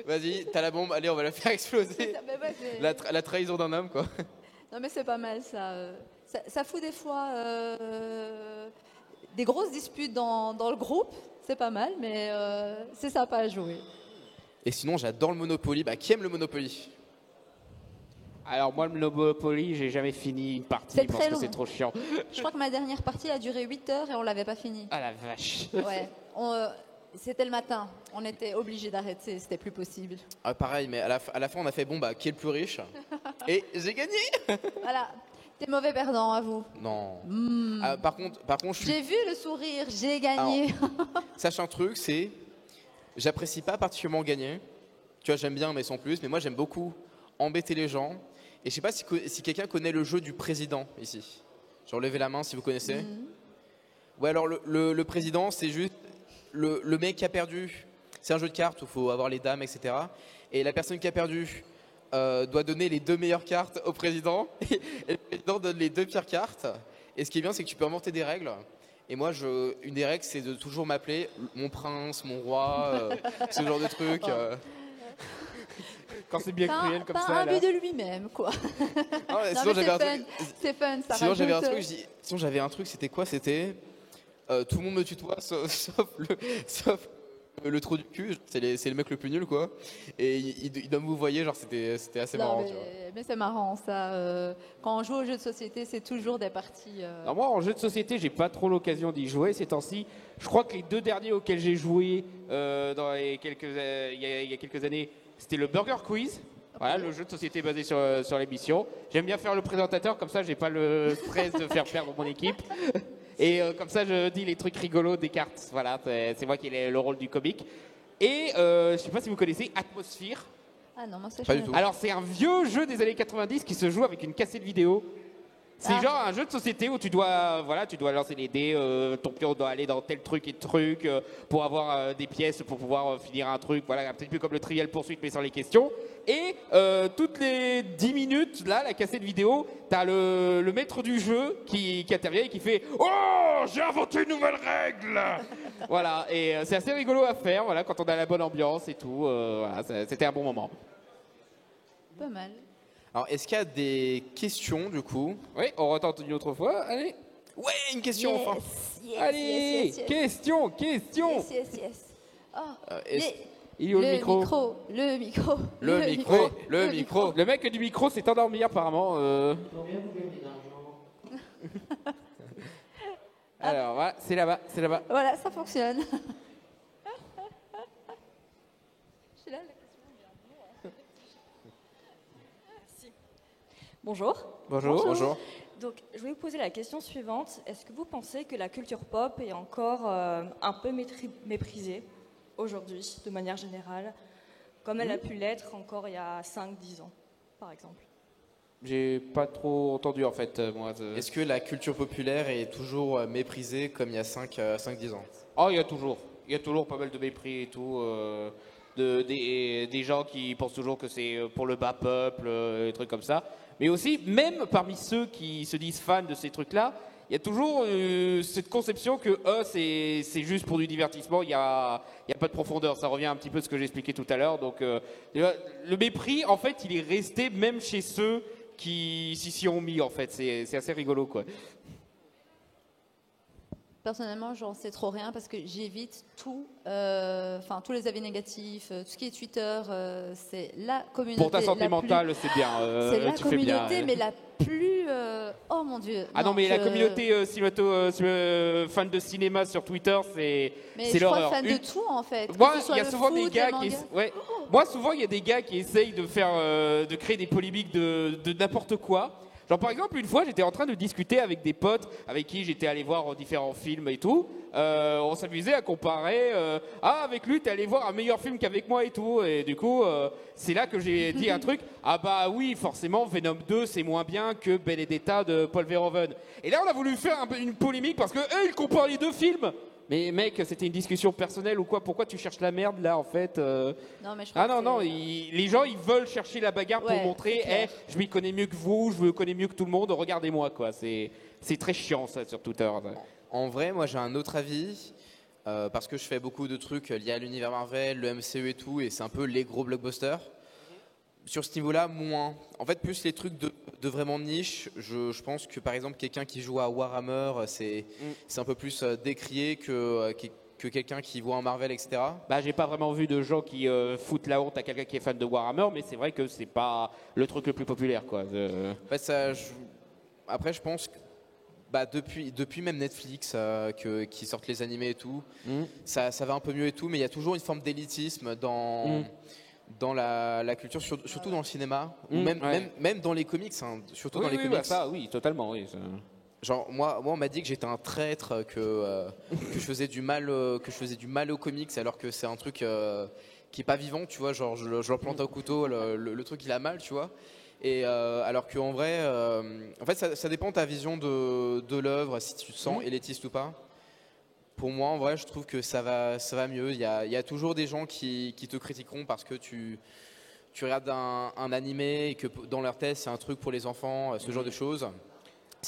S2: Vas-y, t'as la bombe, allez, on va la faire exploser. La trahison d'un homme, quoi.
S4: Non, mais c'est pas mal ça. Ça fout des fois des grosses disputes dans le groupe. C'est pas mal, mais c'est sympa à jouer.
S2: Et sinon, j'adore le Monopoly. Qui aime le Monopoly?
S3: Alors moi, le Monopoly, j'ai jamais fini une partie
S4: C'est
S3: parce
S4: très
S3: que
S4: long.
S3: c'est trop chiant.
S4: Je crois que ma dernière partie a duré 8 heures et on l'avait pas fini.
S3: Ah la vache.
S4: Ouais. C'était le matin. On était obligés d'arrêter. C'était plus possible.
S2: Ah, pareil, mais à la fin, on a fait bon, bah, qui est le plus riche? Et j'ai gagné.
S4: Voilà. T'es mauvais perdant, à vous.
S2: Non. Ah, par contre, je suis.
S4: J'ai vu le sourire. J'ai gagné.
S2: Sache un truc, c'est. J'apprécie pas particulièrement gagner. Tu vois, j'aime bien, mais sans plus. Mais moi, j'aime beaucoup embêter les gens. Et je sais pas si quelqu'un connaît le jeu du président ici. Genre, levez la main si vous connaissez. Ouais, alors le président, c'est juste le mec qui a perdu. C'est un jeu de cartes où il faut avoir les dames, etc. Et la personne qui a perdu doit donner les 2 meilleures cartes au président. Et le président donne les 2 pires cartes. Et ce qui est bien, c'est que tu peux inventer des règles. Et moi, une des règles, c'est de toujours m'appeler mon prince, mon roi, ce genre de truc.
S3: Quand c'est bien cruel comme
S4: pas
S3: ça.
S4: un
S3: Là.
S4: but de lui-même, quoi.
S2: Non, mais
S4: Non,
S2: sinon,
S4: mais
S2: j'avais un
S4: c'est
S2: truc.
S4: fun. C'est fun, ça
S2: Sinon, j'avais un
S4: rajoute,
S2: truc. Sinon, j'avais un truc. C'était quoi? C'était tout le monde me tutoie, sauf le trou du cul. C'est le mec le plus nul, quoi. Et il doit me voyer. Genre, c'était assez
S4: Non,
S2: marrant. Tu vois.
S4: mais c'est marrant, ça. Quand on joue aux jeux de société, c'est toujours des parties...
S3: Alors moi, en jeu de société, j'ai pas trop l'occasion d'y jouer ces temps-ci. Je crois que les 2 derniers auxquels j'ai joué il y a quelques années, c'était le Burger Quiz. Voilà, le jeu de société basé sur l'émission. J'aime bien faire le présentateur, comme ça, j'ai pas le stress de faire perdre mon équipe. Et comme ça, je dis les trucs rigolos des cartes. Voilà, c'est moi qui ai le rôle du comique. Et je sais pas si vous connaissez Atmosphere.
S4: Ah non, moi, c'est
S2: Pas du
S4: chouette.
S2: tout.
S3: Alors, c'est un vieux jeu des années 90 qui se joue avec une cassette vidéo. C'est
S4: Ah.
S3: genre un jeu de société où tu dois lancer les dés, ton pion doit aller dans tel truc et truc pour avoir des pièces pour pouvoir finir un truc. Voilà, un petit peu comme le Trivial Poursuite mais sans les questions. Et toutes les 10 minutes, là, la cassette vidéo, t'as le maître du jeu qui intervient et qui fait « Oh, j'ai inventé une nouvelle règle !» Voilà, et c'est assez rigolo à faire, voilà, quand on a la bonne ambiance et tout. Voilà, c'était un bon moment.
S4: Pas mal.
S2: Alors, est-ce qu'il y a des questions, du coup?
S3: Oui, on retente une autre fois. Allez,
S2: Ouais, une question, enfin.
S4: Yes,
S3: allez,
S4: yes, yes.
S3: question.
S4: Yes, yes, yes. Oh,
S2: Est-ce-
S3: Il est où le micro?
S4: Le micro.
S2: Le micro.
S3: Le mec du micro s'est endormi apparemment. Alors voilà, c'est là-bas, c'est là-bas.
S4: Voilà, ça fonctionne. Je suis là, la
S5: Bonjour.
S2: Bonjour.
S5: Donc, je voulais vous poser la question suivante. Est-ce que vous pensez que la culture pop est encore un peu méprisée aujourd'hui, de manière générale, comme elle a pu l'être encore il y a 5-10 ans, par exemple?
S3: J'ai pas trop entendu en fait, moi.
S2: Est-ce que la culture populaire est toujours méprisée comme il y a 5-10 ans?
S3: Oh, il y a toujours pas mal de mépris et tout. Des gens qui pensent toujours que c'est pour le bas peuple, des trucs comme ça. Mais aussi, même parmi ceux qui se disent fans de ces trucs-là, il y a toujours cette conception que c'est juste pour du divertissement, il y a pas de profondeur. Ça revient un petit peu à ce que j'expliquais tout à l'heure. Donc, le mépris, en fait, il est resté même chez ceux qui s'y ont mis, en fait. C'est assez rigolo, quoi.
S4: Personnellement, j'en sais trop rien parce que j'évite tout, enfin tous les avis négatifs, tout ce qui est Twitter, c'est la communauté.
S3: Pour ta santé mentale, c'est bien.
S4: C'est la
S3: tu fais bien.
S4: communauté, mais la plus. Oh mon Dieu.
S3: Ah non, mais la communauté fan de cinéma sur Twitter, c'est
S4: Mais je
S3: l'horreur.
S4: crois fan de tout en fait. que
S3: Moi,
S4: ce soit
S3: il y a
S4: le
S3: souvent
S4: foot,
S3: des gars
S4: le
S3: qui,
S4: manga.
S3: ouais. Moi, souvent, il y a des gars qui essayent de faire, de créer des polémiques de n'importe quoi. Genre, par exemple, une fois, j'étais en train de discuter avec des potes avec qui j'étais allé voir différents films et tout. On s'amusait à comparer. Avec lui, t'es allé voir un meilleur film qu'avec moi et tout. Et du coup, c'est là que j'ai dit un truc. Ah bah oui, forcément, Venom 2, c'est moins bien que Benedetta de Paul Verhoeven. Et là, on a voulu faire une polémique parce que ils comparent les 2 films. Mais mec, c'était une discussion personnelle ou quoi? Pourquoi tu cherches la merde là en fait
S4: Non, mais je crois
S3: Ah non,
S4: que
S3: non,
S4: c'est-
S3: les gens ils veulent chercher la bagarre pour
S4: Ouais,
S3: montrer,
S4: c'est clair.
S3: je m'y connais mieux que vous, je me connais mieux que tout le monde, regardez-moi quoi. C'est très chiant ça sur Twitter.
S2: En vrai, moi j'ai un autre avis, parce que je fais beaucoup de trucs liés à l'univers Marvel, le MCU et tout, et c'est un peu les gros blockbusters. Sur ce niveau-là, moins. En fait, plus les trucs de vraiment niche, je pense que par exemple, quelqu'un qui joue à Warhammer, c'est un peu plus décrié que quelqu'un qui voit un Marvel, etc.
S3: Bah j'ai pas vraiment vu de gens qui foutent la honte à quelqu'un qui est fan de Warhammer, mais c'est vrai que c'est pas le truc le plus populaire quoi.
S2: En fait, après, je pense que Bah depuis même Netflix qui sortent les animés et tout, ça va un peu mieux et tout, mais il y a toujours une forme d'élitisme dans la culture, surtout dans le cinéma, ou même dans les comics, hein, surtout dans les comics.
S3: Bah ça, oui, totalement, oui.
S2: Genre moi on m'a dit que j'étais un traître, que je faisais du mal aux comics, alors que c'est un truc qui est pas vivant, tu vois, genre je leur plante un couteau, le truc il a mal, tu vois. Et alors qu'en vrai, en fait, ça dépend de ta vision de l'œuvre, si tu te sens élitiste ou pas. Pour moi, en vrai, je trouve que ça va mieux. Il y a toujours des gens qui te critiqueront parce que tu regardes un animé et que dans leur tête, c'est un truc pour les enfants, ce genre de choses.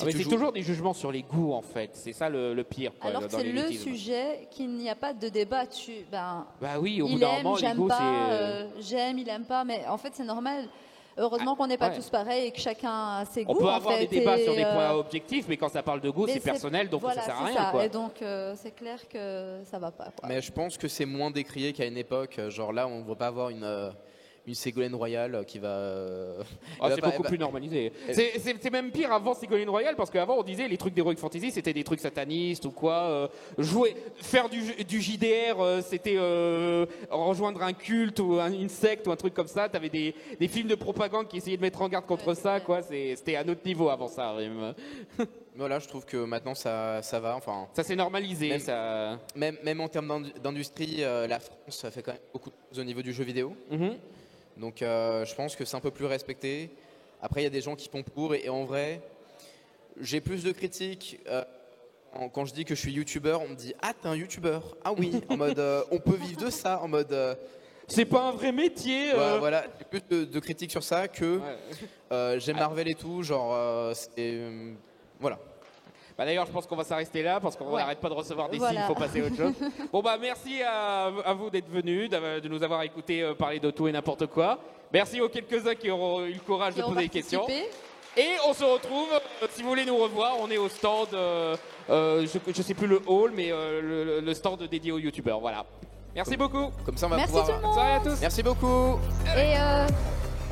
S3: Mais c'est toujours des jugements sur les goûts, en fait. C'est ça le pire. Quoi,
S4: alors que c'est le sujet qu'il n'y a pas de débat dessus.
S3: Bah oui, au bout d'un moment, les goûts, c'est...
S4: J'aime, il aime pas, mais en fait, c'est normal. Heureusement qu'on n'est pas tous pareils et que chacun a ses goûts.
S3: On peut avoir des débats sur des points objectifs, mais quand ça parle de goût, c'est personnel, donc
S4: voilà,
S3: ça sert à rien.
S4: Ça.
S3: Quoi.
S4: Et donc, c'est clair que ça va pas. Quoi.
S2: Mais je pense que c'est moins décrié qu'à une époque. Genre là, on ne va pas avoir une Ségolène Royal qui va...
S3: c'est beaucoup plus normalisé. C'est même pire avant Ségolène Royal, parce qu'avant on disait les trucs d'Heroic Fantasy c'était des trucs satanistes ou quoi. Faire du JDR c'était rejoindre un culte ou une secte ou un truc comme ça. T'avais des films de propagande qui essayaient de mettre en garde contre ça. Quoi. C'était à notre niveau avant ça. Même.
S2: Voilà, je trouve que maintenant ça va. Enfin,
S3: ça s'est normalisé.
S2: Même en termes d'industrie, la France fait quand même beaucoup de choses au niveau du jeu vidéo. Donc je pense que c'est un peu plus respecté. Après, il y a des gens qui font pour et en vrai, j'ai plus de critiques. Quand je dis que je suis youtubeur, on me dit « Ah, t'es un youtubeur ?» Ah oui, en mode on peut vivre de ça, en mode...
S3: c'est pas un vrai métier.
S2: Voilà, j'ai plus de critiques sur ça que j'aime Marvel et tout, genre voilà.
S3: Bah d'ailleurs, je pense qu'on va s'arrêter là parce qu'on n'arrête pas de recevoir des signes, il faut passer à autre chose. Bon bah merci à vous d'être venus, de nous avoir écouté parler de tout et n'importe quoi. Merci aux quelques-uns qui auront eu le courage de poser des questions. Et on se retrouve, si vous voulez nous revoir, on est au stand, je sais plus le hall, mais le stand dédié aux youtubeurs, voilà. Merci beaucoup.
S2: Comme ça on va
S4: merci
S2: pouvoir...
S4: tout le monde.
S3: Salut à tous.
S2: Merci beaucoup.
S4: Et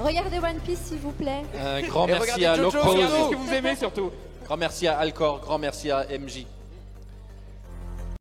S4: regardez One Piece s'il vous plaît.
S1: Un grand merci à Locpose.
S3: Regardez ce que vous aimez surtout.
S1: Grand merci à Alcor, grand merci à MJ.